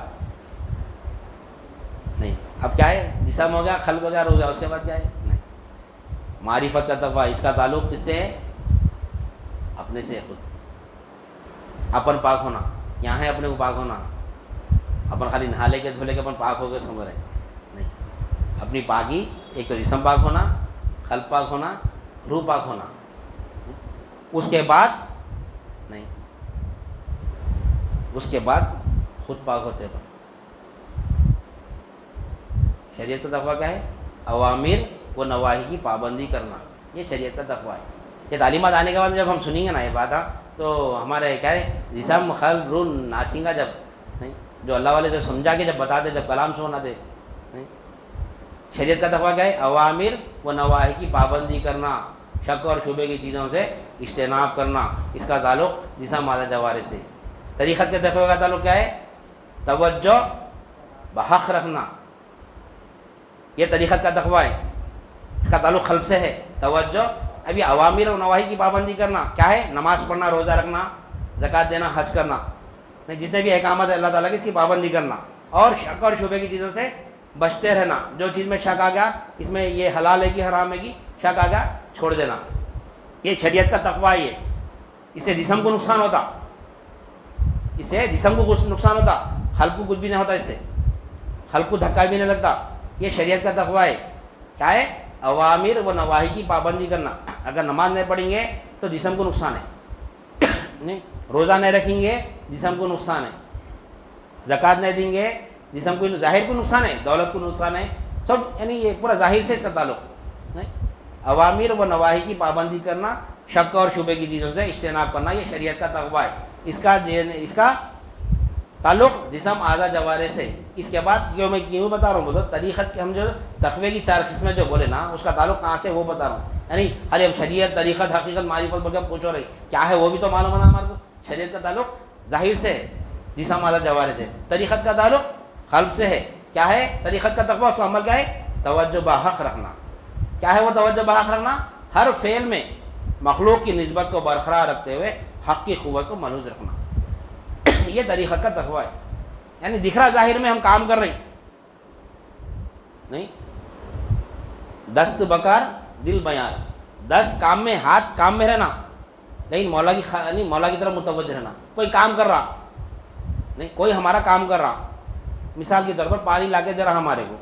نہیں۔ اب کیا ہے؟ جسم ہو گیا، قلب وغیرہ ہو گیا، اس کے بعد کیا ہے؟ نہیں، معرفت کا تقویٰ۔ اس کا تعلق کس سے ہے؟ اپنے سے، خود اپن پاک ہونا، یہاں ہے اپنے کو پاک ہونا، اپن خالی نہا لے کے دھو لے کے اپن پاک ہو گئے سمجھ رہے نہیں۔ اپنی پاکی ایک تو جسم پاک ہونا، قلب پاک ہونا، روح پاک ہونا، اس کے بعد نہیں، اس کے بعد خود پاک ہوتے ہیں۔ شریعت کا تقویٰ کیا ہے؟ اوامر و نواہی کی پابندی کرنا، یہ شریعت کا تقویٰ ہے۔ یہ تعلیمات آنے کے بعد جب ہم سنیں گے نا یہ بات تو ہمارے کیا ہے، جسم قلب روح ناچیں گا جب نہیں، جو اللہ والے جب سمجھا کے جب بتا دے، جب کلام سنا دے نہیں۔ شریعت کا تقویٰ کیا ہے؟ اوامر و نواہی کی پابندی کرنا، شک اور شبے کی چیزوں سے اجتناب کرنا، اس کا تعلق جسم آدھا جوارے سے۔ طریقت کے تقویٰ کا تعلق کیا ہے؟ توجہ بحق رکھنا، یہ طریقت کا تقویٰ ہے، اس کا تعلق قلب سے ہے، توجہ۔ ابھی اوامر و نواہی کی پابندی کرنا کیا ہے؟ نماز پڑھنا، روزہ رکھنا، زکوٰۃ دینا، حج کرنا، جتنے بھی احکامات ہے اللہ تعالیٰ کی، اس کی پابندی کرنا، اور شک اور شبے کی چیزوں سے بچتے رہنا۔ جو چیز میں شک آ گیا اس میں یہ حلال ہے کہ حرام ہے کہ شک آ گیا چھوڑ دینا، یہ شریعت کا تقویٰ ہے۔ اس سے جسم کو نقصان ہوتا، اس سے جسم کو کچھ نقصان ہوتا، قلب کو کچھ بھی نہیں ہوتا، اس سے قلب کو دھکا بھی نہیں لگتا، یہ شریعت کا تقویٰ ہے۔ کیا ہے؟ اوامر و نواہی کی پابندی کرنا۔ اگر نماز نہیں پڑھیں گے تو جسم کو نقصان ہے نہیں، روزہ نہیں رکھیں گے جسم کو نقصان ہے، زکوٰۃ نہیں دیں گے جسم کو، ظاہر کو نقصان ہے، دولت کو نقصان ہے، سب یعنی یہ پورا ظاہر سے اس کا تعلق نہیں۔ اوامر و نواہی کی پابندی کرنا، شک اور شبے کی چیزوں سے اجتناب کرنا، یہ شریعت کا تقویٰ ہے۔ اس کا تعلق جسم اعضاء جوارے سے۔ اس کے بعد میں کیوں بتا رہا ہوں بولو، طریقت کے ہم جو تقوی کی 4 قسمیں جو بولے نا، اس کا تعلق کہاں سے وہ بتا رہا ہوں، یعنی خالی اب شریعت، طریقت، حقیقت، معرفت بول کے ہم پوچھو رہے کیا ہے، وہ بھی تو معلوم ہے نا ہمارے کو۔ شریعت کا تعلق ظاہر سے ہے، جسم اعضاء جوارے سے۔ طریقت کا تعلق قلب سے ہے۔ کیا ہے طریقت کا تقویٰ؟ اس کا عمل کیا ہے؟ توجہ بحق رکھنا۔ کیا ہے وہ توجہ بحق رکھنا؟ ہر فعل میں مخلوق کی نسبت کو برقرار رکھتے ہوئے حق کی قوت کو ملحوظ رکھنا، یہ طریقت کا تقویٰ ہے۔ یعنی دکھ رہا ظاہر میں ہم کام کر رہے ہیں نہیں، دست بکار دل بیار، دست کام میں، ہاتھ کام میں رہنا، لیکن مولا کی طرف متوجہ رہنا۔ کوئی کام کر رہا نہیں، کوئی ہمارا کام کر رہا، مثال کے طور پر پانی لا کے دے رہا ہمارے کو،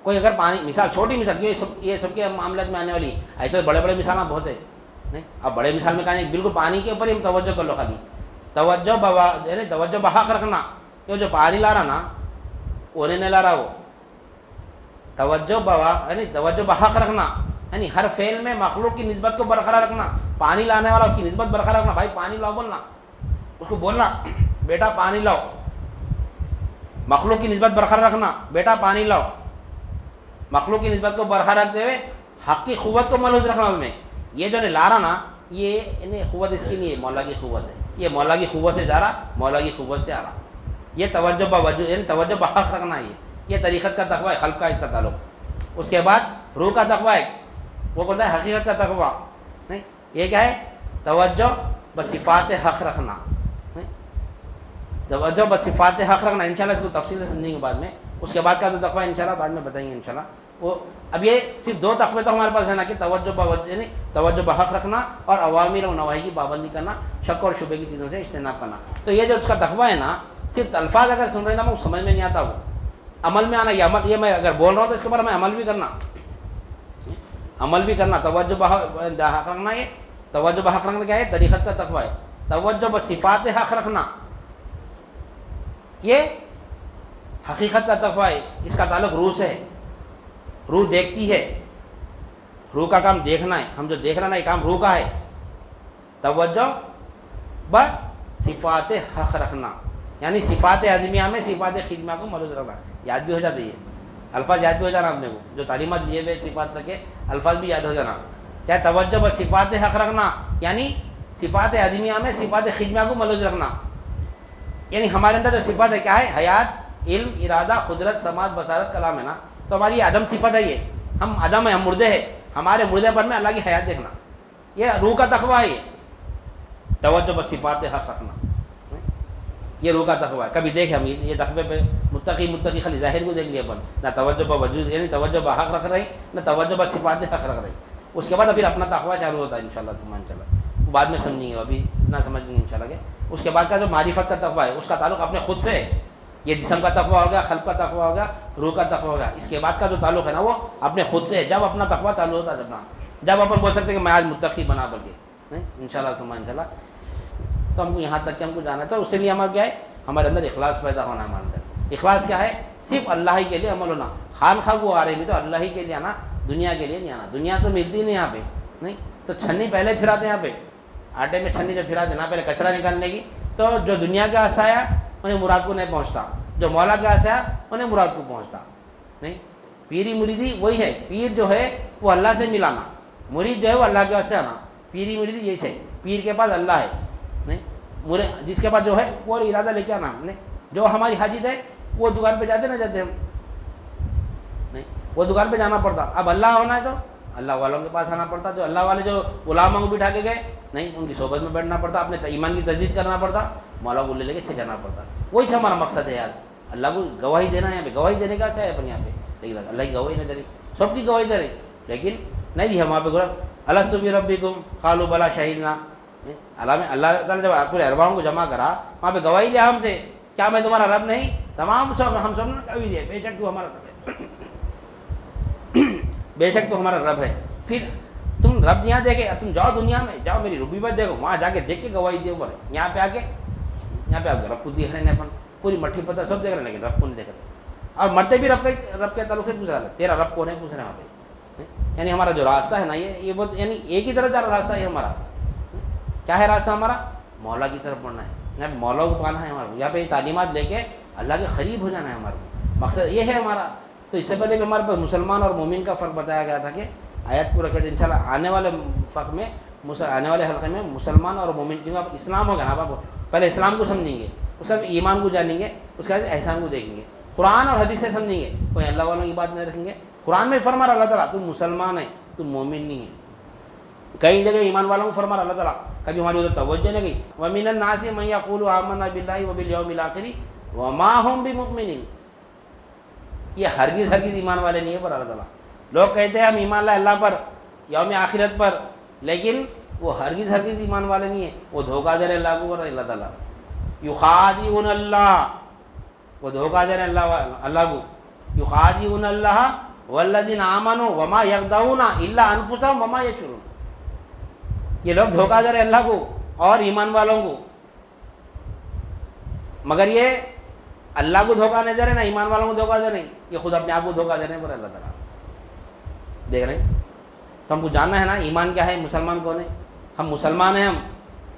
کوئی اگر پانی، مثال چھوٹی مثال، یہ سب کے معاملات میں آنے والی، ایسے بڑے بڑے مثال بہت ہے نہیں۔ اب بڑے مثال میں کہا بالکل پانی کے اوپر ہی ہم توجہ کر لو، خالی یعنی توجہ بحق رکھنا. یہ جو پانی لا رہا نا وہ نہیں لا رہا, وہ یعنی توجہ بحق رکھنا یعنی ہر فعل میں مخلوق کی نسبت کو برقرار رکھنا. پانی لانے والا اس کی نسبت برقرار رکھنا, بھائی پانی لاؤ بولنا, اس کو بولنا بیٹا پانی لاؤ. مخلوق کی نسبت برقرار رکھنا, بیٹا پانی لاؤ. مخلوق کی نسبت کو برقرار رکھتے ہوئے حق کی قوت کو ملحوظ رکھنا اس میں. یہ جو لا رہا نا یہ قوت اس کی نہیں ہے, مولا کی قوت ہے. یہ مولا کی قوت سے جا رہا, مولا کی قوت سے آ رہا. یہ توجہ باوجود یعنی توجہ بحق رکھنا ہے. یہ طریقت کا تقویٰ ہے, خلق کا اس کا تعلق. اس کے بعد روح کا تقویٰ ہے, وہ بولتا ہے حقیقت کا تقویٰ. نہیں, یہ کیا ہے؟ توجہ بصفات حق رکھنا. توجہ بصفات حق رکھنا. انشاءاللہ اس کو تفصیل سے سمجھیں گے بعد میں. اس کے بعد کا جو تقویٰ انشاءاللہ بعد میں بتائیں گے انشاءاللہ. وہ اب یہ صرف دو تقوی تو ہمارے پاس ہے نا کہ توجہ یعنی توجہ بحق رکھنا اور اوامر و نواہی کی پابندی کرنا, شک اور شبے کی چیزوں سے اجتناب کرنا. تو یہ جو اس کا تقویٰ ہے نا, صرف الفاظ اگر سن رہے نا وہ سمجھ میں نہیں آتا, وہ عمل میں آنا. یہ میں اگر بول رہا ہوں تو اس کے بعد میں عمل بھی کرنا. توجہ بحق رکھنا, یہ توجہ بحق رکھنا کیا ہے؟ طریقت کا تقویٰ ہے. توجہ بصفات حق رکھنا یہ حقیقت کا تقویٰ ہے. اس کا تعلق روح سے ہے. روح دیکھتی ہے, روح کا کام دیکھنا ہے. ہم جو دیکھ رہے نا یہ کام روح کا ہے. توجہ بصفات حق رکھنا یعنی صفات عظمیہ میں صفات خدمہ کو ملحوظ رکھنا. یاد بھی ہو جاتی ہے, الفاظ یاد بھی ہو جانا اپنے کو, جو تعلیمات لیے ہوئے صفات تک کے الفاظ بھی یاد ہو جانا. کیا توجہ بصفات حق رکھنا یعنی صفات عظمیہ میں صفات خدمہ کو ملحوظ رکھنا. یعنی ہمارے اندر جو صفات ہے کیا ہے؟ حیات, علم, ارادہ, قدرت, سماعت, بصارت, کلام ہے نا. تو ہماری یہ عدم صفت ہے. یہ ہم عدم ہے, ہم مردے ہیں. ہمارے مردے پر میں اللہ کی حیات دیکھنا, یہ روح کا تقویٰ ہے. یہ توجہ بصفات حق رکھنا یہ روح کا تقویٰ ہے. کبھی دیکھیں ہم یہ تقوی پہ متقی خالی ظاہر کو دیکھ لیا اپن, نہ توجہ بوجود یعنی توجہ بحق رکھ رہے ہیں, نہ توجہ بصفات حق رکھ رہے ہیں. اس کے بعد پھر اپنا تقویٰ چالو ہوتا ہے انشاءاللہ. وہ بعد میں سمجھیں گے, ابھی اتنا سمجھ گے انشاءاللہ. کہ اس کے بعد کا جو معرفت کا تقویٰ ہے اس کا تعلق اپنے خود سے ہے. یہ جسم کا تقویٰ ہو گیا, خلق کا تقویٰ ہو گیا, روح کا تقویٰ ہو گیا. اس کے بعد کا جو تعلق ہے نا وہ اپنے خود سے ہے. جب اپنا تقویٰ چالو ہوتا ہے, جب اپن بول سکتے ہیں کہ میں آج متقی بنا بول کے انشاءاللہ. تو ہم کو یہاں تک کہ ہم کو جانا ہے. تو اس سے لیے ہمارا کیا ہے؟ ہمارے اندر اخلاص پیدا ہونا ہے. ہمارے اندر اخلاص کیا ہے؟ صرف اللہ ہی کے لیے عمل ہونا. خان خواہ کو آ رہے بھی تو اللہ ہی کے لیے آنا, دنیا کے لیے نہیں آنا. دنیا تو ملتی نہیں یہاں پہ. نہیں تو چھنی پہلے پھراتے ہیں یہاں پہ, آٹے میں چھنی جو پھراتے ہیں نا پہلے کچرا نکالنے کی. تو جو دنیا کا آسا ہے انہیں مراد کو نہیں پہنچتا, جو مولا کا آسا ہے انہیں مراد کو پہنچتا. نہیں, پیری مریدی وہی ہے. پیر جو ہے وہ اللہ سے ملانا, مرید جو ہے وہ اللہ کے واسطے آنا. پیری مریدی یہی ہے. پیر کے پاس اللہ ہے, نہیں جس کے پاس جو ہے وہ ارادہ لے کے آنا. نہیں جو ہماری حاجت ہے وہ دکان پہ جاتے نہ جاتے ہم, نہیں وہ دکان پہ جانا پڑتا. اب اللہ ہونا ہے تو اللہ والوں کے پاس آنا پڑتا. جو اللہ والے جو علماء کو بٹھا کے گئے, نہیں ان کی صحبت میں بیٹھنا پڑتا, اپنے ایمان کی تجدید کرنا پڑتا, مولا کو لے کے جانا پڑتا. وہی ہمارا مقصد ہے یار. اللہ کو گواہی دینا ہے. یہاں پہ گواہی دینے کا ہے اپنے یہاں پہ, لیکن اللہ کی گواہی نہیں دے رہی, سب کی گواہی دے رہی, لیکن نہیں دی ہے وہاں پہ گورا الستُ بربکم قالوا بلی شہدنا. اللہ تعالیٰ جب پورے ارواحوں کو جمع کرا وہاں پہ گواہی لیا ہم سے, کیا میں تمہارا رب نہیں؟ تمام سب ہم سب نے گواہی دی, بے شک تو ہمارا رب ہے, بے شک تو ہمارا رب ہے. پھر تم رب یہاں دیکھے, تم جاؤ دنیا میں, جاؤ میری ربوبیت دیکھو, وہاں جا کے دیکھ کے گواہی دے اوپر. یہاں پہ آ کے یہاں پہ آپ رب کو دیکھ رہے ہیں, اپن پوری مٹھی پتہ سب دیکھ رہے ہیں, لیکن رب کو نہیں دیکھ رہے. اور مرتے بھی رب کے تعلق سے پوچھ رہا ہے, تیرا رب کو نہیں پوچھ رہے وہاں پہ. یعنی ہمارا جو راستہ ہے نا یہ بہت یعنی ایک ہی طرف جا رہا راستہ ہے ہمارا. کیا ہے راستہ ہمارا؟ مولا کی طرف بڑھنا ہے, یہاں پہ مولا کو پانا ہے ہمارا. یہاں پہ تعلیمات لے کے اللہ کے قریب ہو جانا ہے ہمارا مقصد, یہ ہے ہمارا. تو اس سے پہلے بھی ہمارے پاس مسلمان اور مومن کا فرق بتایا گیا تھا کہ آیت کو رکھے تھے. انشاءاللہ آنے والے فرق میں آنے والے حلقے میں مسلمان اور مومن, کیونکہ اب اسلام ہوگا نا, آپ پہلے اسلام کو سمجھیں گے, اس کے بعد ایمان کو جانیں گے, اس کے بعد احسان کو دیکھیں گے, قرآن اور حدیث سے سمجھیں گے. کوئی اللہ والوں کی بات نہیں رکھیں گے. قرآن میں فرما رہا اللہ تعالیٰ تم مسلمان ہے, تم مومن نہیں ہے. کئی جگہ ایمان والوں کو فرما رہا اللہ تعالیٰ, کبھی ہماری ادھر توجہ نہیں گئی. وَمِنَ النَّاسِ مَن يَقُولُ آمَنَّا بِاللَّهِ وَبِالْيَوْمِ الْآخِرِ وَمَا هُمْ بِمُؤْمِنِينَ. یہ ہرگز ایمان والے نہیں ہے پر اللہ تعالیٰ. لوگ کہتے ہیں ہم ایمان لائے اللہ پر, یوم آخرت پر, لیکن وہ ہرگز ایمان والے نہیں ہیں. وہ دھوکہ دے رہے اللہ کو, اللہ تعالیٰ یخادعون اللہ, وہ دھوکہ دے رہے اللہ کو. یخادعون اللہ والذین آمنوا وما یخدعون الا انفسهم وما یشعرون. یہ لوگ دھوکہ دے رہے اللہ کو اور ایمان والوں کو. مگر یہ اللہ کو دھوکہ نہیں دے رہے، نہ ایمان والوں کو دھوکہ دے رہے ہیں، یہ خود اپنے آپ کو دھوکہ دے رہے ہیں پر اللہ تعالیٰ دیکھ رہے ہیں۔ تو ہم کو جاننا ہے نا ایمان کیا ہے، مسلمان کون ہے۔ ہم مسلمان ہیں، ہم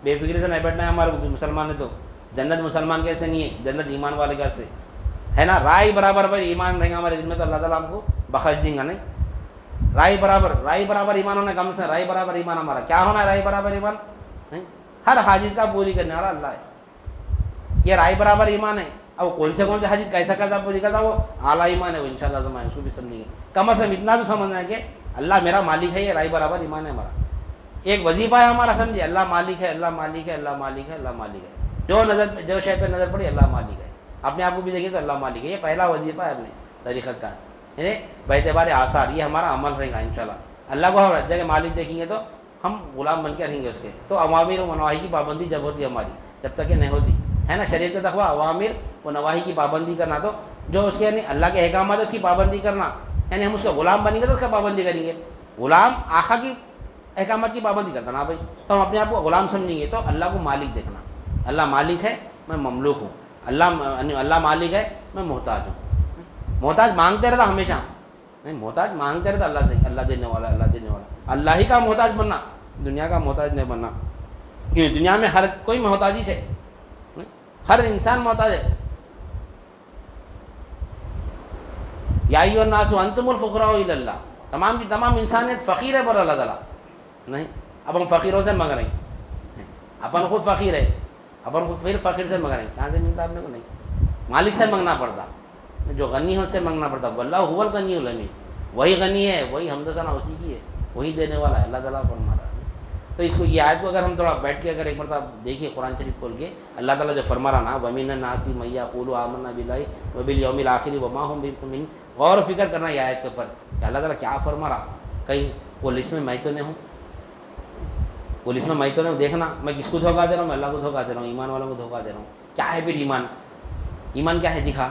بے فکری سے نہیں بیٹھنا ہے ہمارے کو، مسلمان ہے تو جنت مسلمان کیسے نہیں ہے، جنت ایمان والے کیسے ہے نا۔ رائے برابر پر ایمان رہے گا ہمارے دل میں تو اللہ تعالیٰ ہم کو بخش دیں گا نہیں۔ رائے برابر ایمان ہونا کم سے رائے برابر ایمان ہمارا کیا ہونا ہے، رائے برابر ایمان نہیں، ہر حاجت کا پوری کرنے والا اللہ ہے، یہ رائے برابر ایمان ہے۔ اب کون سے حاجت کیسا کرتا پوری کرتا وہ اعلیٰ ایمان ہے، وہ انشاءاللہ تو میں اس کو بھی سمجھیں گے، کم از کم اتنا تو سمجھنا ہے کہ اللہ میرا مالک ہے، یہ رائے برابر ایمان ہے ہمارا۔ ایک وظیفہ ہے ہمارا، سمجھے، اللہ مالک ہے، اللہ مالک ہے، اللہ مالک ہے، اللہ مالک ہے، جو شے پہ نظر پڑی اللہ مالک ہے، اپنے آپ کو بھی دیکھیے تو اللہ مالک ہے، یہ پہلا وظیفہ ہے اپنے طریقت کا، یعنی باعتبار آثار یہ ہمارا عمل رہے گا انشاءاللہ۔ اللہ کو ہر جگہ مالک دیکھیں گے تو ہم غلام بن کے رہیں گے اس کے۔ تو اوامر و نواہی کی پابندی جب ہوتی ہے ہماری، جب تک کہ نہیں ہوتی ہے نا، شریعت کا تقویٰ اوامر و نواہی کی پابندی کرنا، تو جو اس کے یعنی اللہ کے احکامات ہے اس کی پابندی کرنا، یعنی ہم اس کے غلام بنیں گے تو اس کا پابندی کریں گے۔ غلام آقا کی احکامات کی پابندی کرتا نا بھائی، تو ہم اپنے آپ کو غلام سمجھیں گے۔ تو اللہ کو مالک دیکھنا، اللہ مالک ہے میں مملوک ہوں، اللہ مالک ہے میں محتاج ہوں۔ محتاج مانگتے رہتا ہمیشہ نہیں، محتاج مانگتے رہتا اللہ سے، اللہ دینے والا، اللہ دینے والا، اللہ ہی کا محتاج بننا، دنیا کا محتاج نہیں بننا، کیونکہ دنیا میں ہر کوئی محتاجی سے، ہر انسان محتاج ہے۔ یا ایھا الناس انتم الفقراء الی اللہ، تمام کی تمام انسانیت فقیر ہے پر اللہ تعالیٰ نہیں۔ اب ہم فقیروں سے مانگ رہے ہیں، اپن خود فقیر ہے، اپن خود پھر فقیر سے مانگ رہے ہیں، کہاں سے ملتا آپ نے کو نہیں، مالک سے مانگنا پڑتا، جو غنی ہے اس سے مانگنا پڑتا، واللہ هو الغنی الحمید، وہی غنی ہے، وہی حمد و ثنا اسی کی ہے، وہی دینے والا ہے اللہ تعالیٰ فرما رہا ہے۔ تو اس کو یہ آیت کو اگر ہم تھوڑا بیٹھ کے اگر ایک مرتبہ دیکھیے قرآن شریف کھول کے، اللہ تعالیٰ جو فرما رہا نا وَمِنَ النَّاسِ مَن يَقُولُ آمَنَّا بِاللَّهِ وَبِالْيَوْمِ الْآخِرِ وَمَا هُم بِمُؤْمِنِينَ، غور و فکر کرنا یہ آیت کے اوپر کہ اللہ تعالیٰ کیا فرما رہا، کہیں وہ لسٹ میں تو نہیں ہوں، وہ لسٹ میں تو نہیں ہوں، دیکھنا میں کس کو دھوکہ دے رہا ہوں، میں اللہ کو دھوکہ دے رہا ہوں، ایمان والوں کو دھوکہ دے رہا ہوں۔ کیا ہے پھر ایمان، ایمان کیا ہے دکھا۔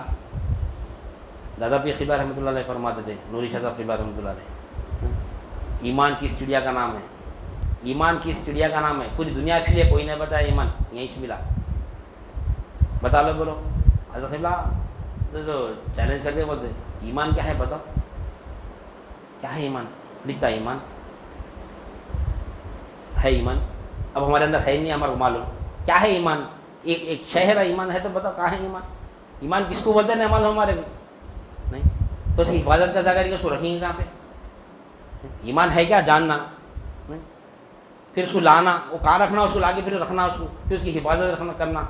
دادا پیر خبار رحمۃ اللہ علیہ فرماتے تھے، نوری شاہ صاحب خبار رحمۃ اللہ علیہ، ایمان کس چڑیا کا نام ہے، ایمان کس چڑیا کا نام ہے، پوری دنیا کے لیے کوئی نہیں بتایا ایمان، یہیں سے ملا، بتا لو بولو، حضرت خبلا تو چیلنج کر کے بولتے ایمان کیا ہے بتاؤ، کیا ہے ایمان، دکھتا ہے ایمان ہے، ایمان اب ہمارے اندر ہے نہیں، ہمارے کو معلوم کیا ہے ایمان، ایک شہر ہے ایمان ہے، تو بتاؤ کہاں ہے ایمان، ایمان کس کو بولتے ہیں، نہیں معلوم ہمارے کو نہیں، تو اس کی حفاظت کا ذکر اس کو رکھیں گے کہاں پہ، ایمان ہے کیا جاننا نہیں، پھر اس کو لانا، وہ کہاں رکھنا، اس کو لا کے پھر رکھنا، اس کو پھر اس کی حفاظت رکھنا کرنا،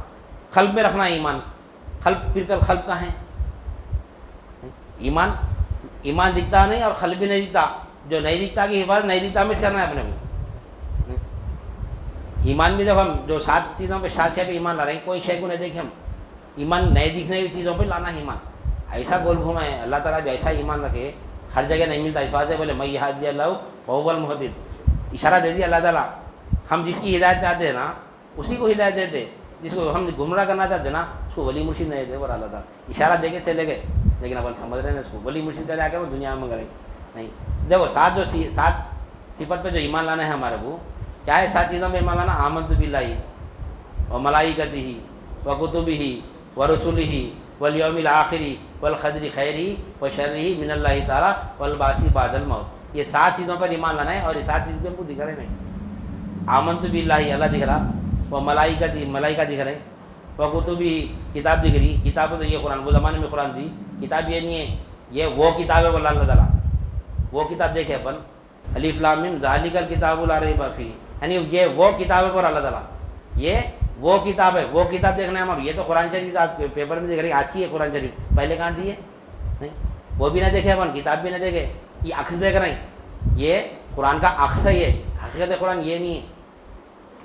قلب میں رکھنا ہے ایمان، قلب پھر کل قلب کا ہے ایمان، ایمان دکھتا نہیں اور قلب بھی نہیں دکھتا، جو نہیں دکھتا کی حفاظت نہیں دکھتا میں کرنا ہے اپنے کو۔ ایمان بھی جب ہم جو 7 چیزوں پہ 7 شے پہ ایمان لا رہے ہیں، کوئی شے کو نہیں دیکھے ہم، ایمان نہیں دکھنے والی چیزوں پہ لانا ہے ایمان، ایسا گول گھوما ہے اللہ تعالیٰ بھی ایسا ایمان رکھے، ہر جگہ نہیں ملتا، اس واسطے بولے میں یہدی اللہ فہو المہتد، اشارہ دے دیا اللہ تعالیٰ، ہم جس کی ہدایت چاہتے ہیں نا اسی کو ہدایت دیتے، جس کو ہم گمراہ کرنا چاہتے ہیں نا اس کو ولی مرشد نہیں دیتے، اور اللہ تعالیٰ اشارہ دے کے چلے گئے، لیکن اپن سمجھ رہے ہیں اس کو ولی مرشد کہنے آ کے وہ دنیا میں مگر نہیں۔ دیکھو 7 صفت پہ جو ایمان لانا ہے ہمارے کو، کیا ہے 7 چیزوں پہ ایمان لانا، آمنت باللہ و ملائکتہ و کتبہ و رسلہ والیوم الآخر والقدر خیرہ و شرہ من اللہ تعالیٰ والبعث بعد الموت، یہ 7 چیزوں پر ایمان لانا ہے، اور یہ 7 چیزیں ہم کو دکھ رہے نہیں، آمنت باللہ اللہ دکھ رہا، و ملائکتہ ملائکہ دکھ رہے، و کتبہ کتاب دکھ رہی، کتاب تو یہ قرآن، وہ زمانے میں قرآن دی کتاب، یہ نہیں ہے یہ وہ کتاب ہے بولا اللہ تعالیٰ، وہ کتاب دیکھے اپن الف لام میم ذالک الکتاب لا ریب فیہ، یعنی یہ وہ کتاب ہے پر اللہ تعالیٰ، یہ وہ کتاب ہے، وہ کتاب دیکھنا ہے ہمارا، یہ تو قرآن شریف آج پیپر میں دیکھ رہے ہیں، آج کی ہے قرآن شریف، پہلے کہاں تھی ہے نہیں، وہ بھی نہ دیکھے اپن، کتاب بھی نہ دیکھے، یہ عکس دیکھ رہے ہیں، یہ قرآن کا عکس ہے، یہ حقیقت قرآن یہ نہیں ہے،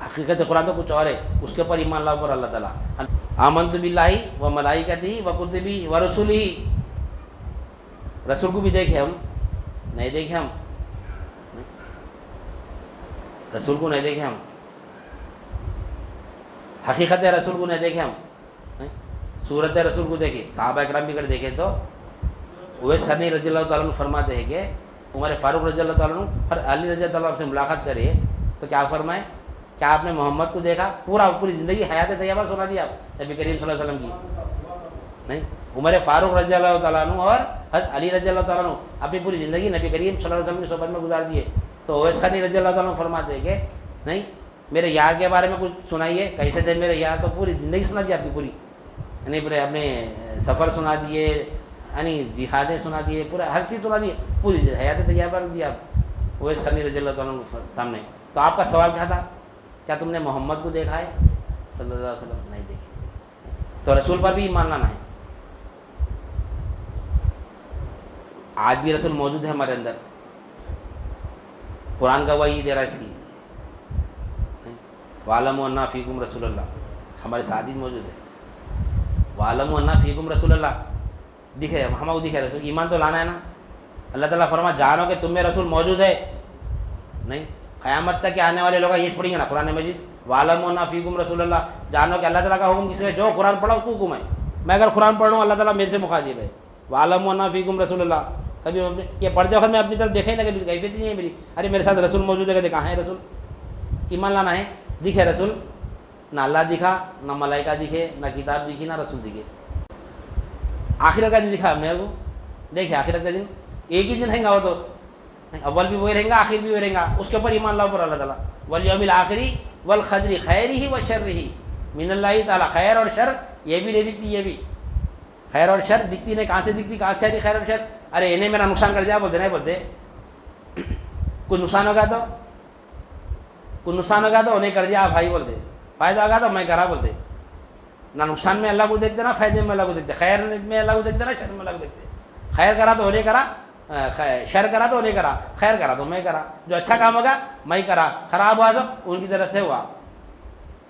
حقیقت قرآن تو کچھ اور ہے، اس کے اوپر ایمان لاؤ پر اللہ تعالیٰ۔ آمنت باللہ و ملائکتہ و کتبہ و رسلہ، رسول کو بھی دیکھے ہم نہیں دیکھے، ہم رسول کو نہیں دیکھے، ہم حقیقت رسول کو نہیں دیکھے، ہم صورت رسول کو دیکھے، صحابہ اکرام بھی کر دیکھے تو اویس قرنی رضی اللہ تعالیٰ عنہ فرماتے ہیں کہ عمر فاروق رضی اللہ تعالیٰ عنہ اور علی رضی اللہ تعالیٰ عنہ سے ملاقات کرے تو کیا فرمائے کیا آپ نے محمد کو دیکھا؟ پوری زندگی حیات طیبہ سنا دی آپ نبی کریم صلی اللہ علیہ وسلم کی؟ نہیں. عمر فاروق رضی اللہ تعالیٰ عنہ اور حضرت علی رضی اللہ تعالیٰ عنہ اپنی پوری زندگی نبی کریم صلی اللہ علیہ وسلم کی صحبت میں گزار دیے. تو اویس قرنی رضی اللہ تعالیٰ عنہ فرماتے ہیں کہ نہیں میرے یار کے بارے میں کچھ سنائیے. کیسے تھے میرے یار؟ تو پوری زندگی سنا دی آپ کی پوری، یعنی پورے اپنے سفر سنا دیے، یعنی جہادیں سنا دیے، پورا ہر چیز سنا دیے، پوری حیات طیبہ رکھ دی آپ اویس قرنی رضی اللہ تعالیٰ عنہ کے سامنے. تو آپ کا سوال کیا تھا؟ کیا تم نے محمد کو دیکھا ہے صلی اللہ علیہ وسلم؟ نہیں دیکھے. تو رسول پر بھی ایمان لانا ہے. آج بھی رسول موجود ہے ہمارے اندر، قرآن کا وحی دے رہا ہے اس کی. وَعَلَمُوا أَنَّ فِيكُمْ رسول اللہ، ہمارے ساتھ ہی موجود ہے. وَعَلَمُوا أَنَّ فِيكُمْ رسول اللہ دکھے، ہمیں وہ دکھے رسول. ایمان تو لانا ہے نا. اللہ تعالیٰ فرما جانو کہ تم میں رسول موجود ہے. نہیں، قیامت تک کہ آنے والے لوگ یہ پڑھیں گے نا قرآن مجید، وَعَلَمُوا أَنَّ فِيكُمْ رسول اللہ. جانو کہ اللہ تعالیٰ کا حکم کس میں؟ جو قرآن پڑھا اس کو حکم ہے. میں اگر قرآن پڑھ رہا ہوں اللہ تعالیٰ میرے سے مخاطب ہے. وَعَلَمُوا أَنَّ فِيكُمْ رسول اللہ. کبھی یہ پڑھتے وقت میں اپنی طرف دیکھیں نا، کبھی کیفیت نہیں ہے میری، ارے میرے ساتھ رسول موجود ہے، کہتے کہاں ہے رسول؟ ایمان لانا ہے. دکھے رسول، نہ اللہ دکھا، نہ ملائکہ دکھے، نہ کتاب دکھی، نہ رسول دکھے. آخرت کا دن دکھا میرے کو. دیکھیں آخرت کا دن ایک ہی دن رہیں گا، وہ تو اول بھی وہی رہیں گا، آخر بھی وہی رہیں گا. اس کے اوپر ایمان لاؤ پر اللہ تعالیٰ. والیوم الآخری والقدر خیرہ و شرہ من اللہ تعالیٰ. خیر اور شر یہ بھی نہیں دکھتی، یہ بھی خیر اور شر دکھتی نہیں. کہاں سے دکھتی؟ کہاں سے آتی خیر اور شر؟ ارے انہیں میرا نقصان کر دیا بولتے نہیں بولتے. کچھ نقصان ہوگا تو انہیں کر دیا بھائی بولتے. فائدہ ہوگا تو میں کرا بولتے. نہ نقصان میں اللہ کو دیکھتے، نہ فائدے میں اللہ کو دیکھتے. خیر میں اللہ کو دیکھتے، نہ شر میں اللہ کو دیکھتے. خیر کرا تو انہیں کرا، شر کرا تو انہیں کرا، خیر کرا تو میں کرا. جو اچھا کام ہوگا میں کرا، خراب ہوا تو ان کی طرف سے ہوا.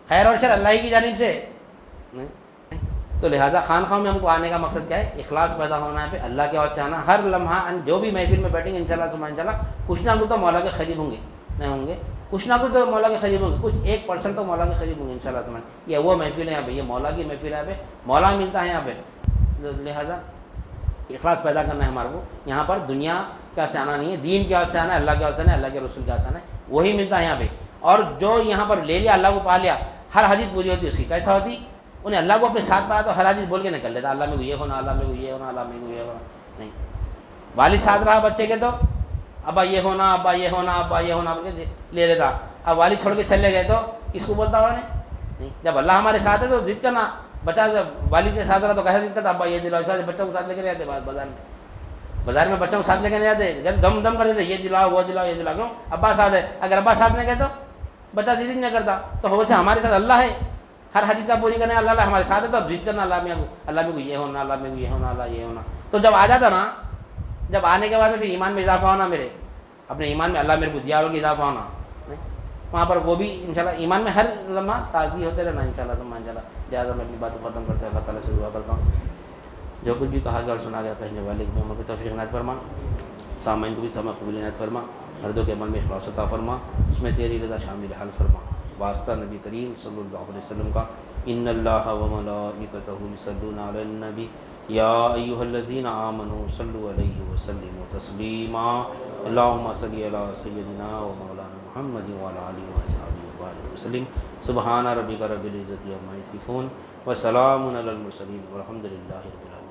خیر اور شر اللہ ہی کی جانب سے. تو لہٰذا خانقاہوں میں ہم کو آنے کا مقصد کیا ہے؟ اخلاص پیدا ہونا ہے، پہ اللہ کے واسطے آنا. ہر لمحہ جو بھی محفل میں بیٹھیں گے انشاءاللہ سبحان انشاءاللہ کچھ نہ کچھ تو مولا کے قریب ہوں گے، نہیں ہوں گے کچھ نہ کچھ تو مولا کے قریب ہوں گے. کچھ 1% تو مولا کے قریب ہوں گے انشاءاللہ سبحان. یہ وہ محفل ہے یہاں پہ، یہ مولا کی محفل ہے یہاں پہ، مولا ملتا ہے یہاں پہ. لہٰذا اخلاص پیدا کرنا ہے ہمارے کو. یہاں پر دنیا کے واسطے آنا نہیں ہے، دین کے واسطے آنا ہے، اللہ کے واسطے آنا ہے، اللہ کے رسول کے واسطے آنا ہے. وہی ملتا ہے یہاں پہ. اور جو یہاں پر لے لیا، اللہ کو پا لیا، ہر حدیث پوری ہوتی ہے اس کی. کیسا ہوتی؟ انہیں اللہ کو اپنے ساتھ پایا تو ہر حدیث بول کے نکل لیتا. اللہ میں کو یہ ہونا، اللہ میں کو یہ ہونا، اللہ میں کو یہ ہونا. نہیں، والد ساتھ رہا بچے کے تو ابا یہ ہونا، ابا یہ ہونا، ابا یہ ہونا بول کے لے لیتا. اب والد چھوڑ کے چلے گئے تو اس کو بولتا ہوا نہیں. جب اللہ ہمارے ساتھ ہے تو ضد کرنا. بچہ جب والد کے ساتھ رہا تو کیسے ضد کرتا؟ ابا یہ دلاؤ. بچوں کو ساتھ لے کے نہیں آتے. بازار میں بچوں کو ساتھ لے کے نہیں آتے، دم دم کر دیتے، یہ دلاؤ وہ دلاؤ یہ دلاؤ. کیوں؟ ابا ساتھ ہے. اگر ابا ساتھ نہیں گئے تو بچہ ضد نہیں کرتا. تو ہو سے ہمارے ساتھ اللہ ہے، ہر حدیث کا پوری کرنے اللہ ہمارے ساتھ ہے. تو اب ضد کرنا اللہ میں کو یہ ہونا، اللہ میں کو یہ ہونا، اللہ یہ ہونا. تو جب آ جاتا نا، جب آنے کے بعد میں پھر ایمان میں اضافہ ہونا، میرے اپنے ایمان میں اللہ میرے کو دیا ہوگا اضافہ ہونا، وہاں پر وہ بھی انشاءاللہ ایمان میں ہر لمحہ تازی ہوتے رہنا انشاءاللہ سبحان انشاءاللہ. لہٰذا میں اپنی بات کو ختم کرتے اللہ تعالیٰ سے دعا کرتا ہوں جو کچھ بھی کہا گیا اور سنا گیا کہنے والے کی عمر کی توفیق عنایت فرما، سامعین کو بھی سمع قبول عنایت فرما، ہردوں کے عمل میں اخلاص عطا فرما، اس میں تیری رضا شامل حل فرما. واسطہ نبی کریم صلی اللہ علیہ وسلم کا. ان اللہ و ملائکتہ یصلون علی النبی یا ایھا الذین آمنوا صلوا علیہ وسلموا تسلیما. اللہم صلی علی سیدنا و مولانا محمد وعلی آلہ وصحبہ وبارک وسلم. سبحان ربک رب العزۃ عما یصفون وسلام علی المرسلین والحمد للہ رب العالمین.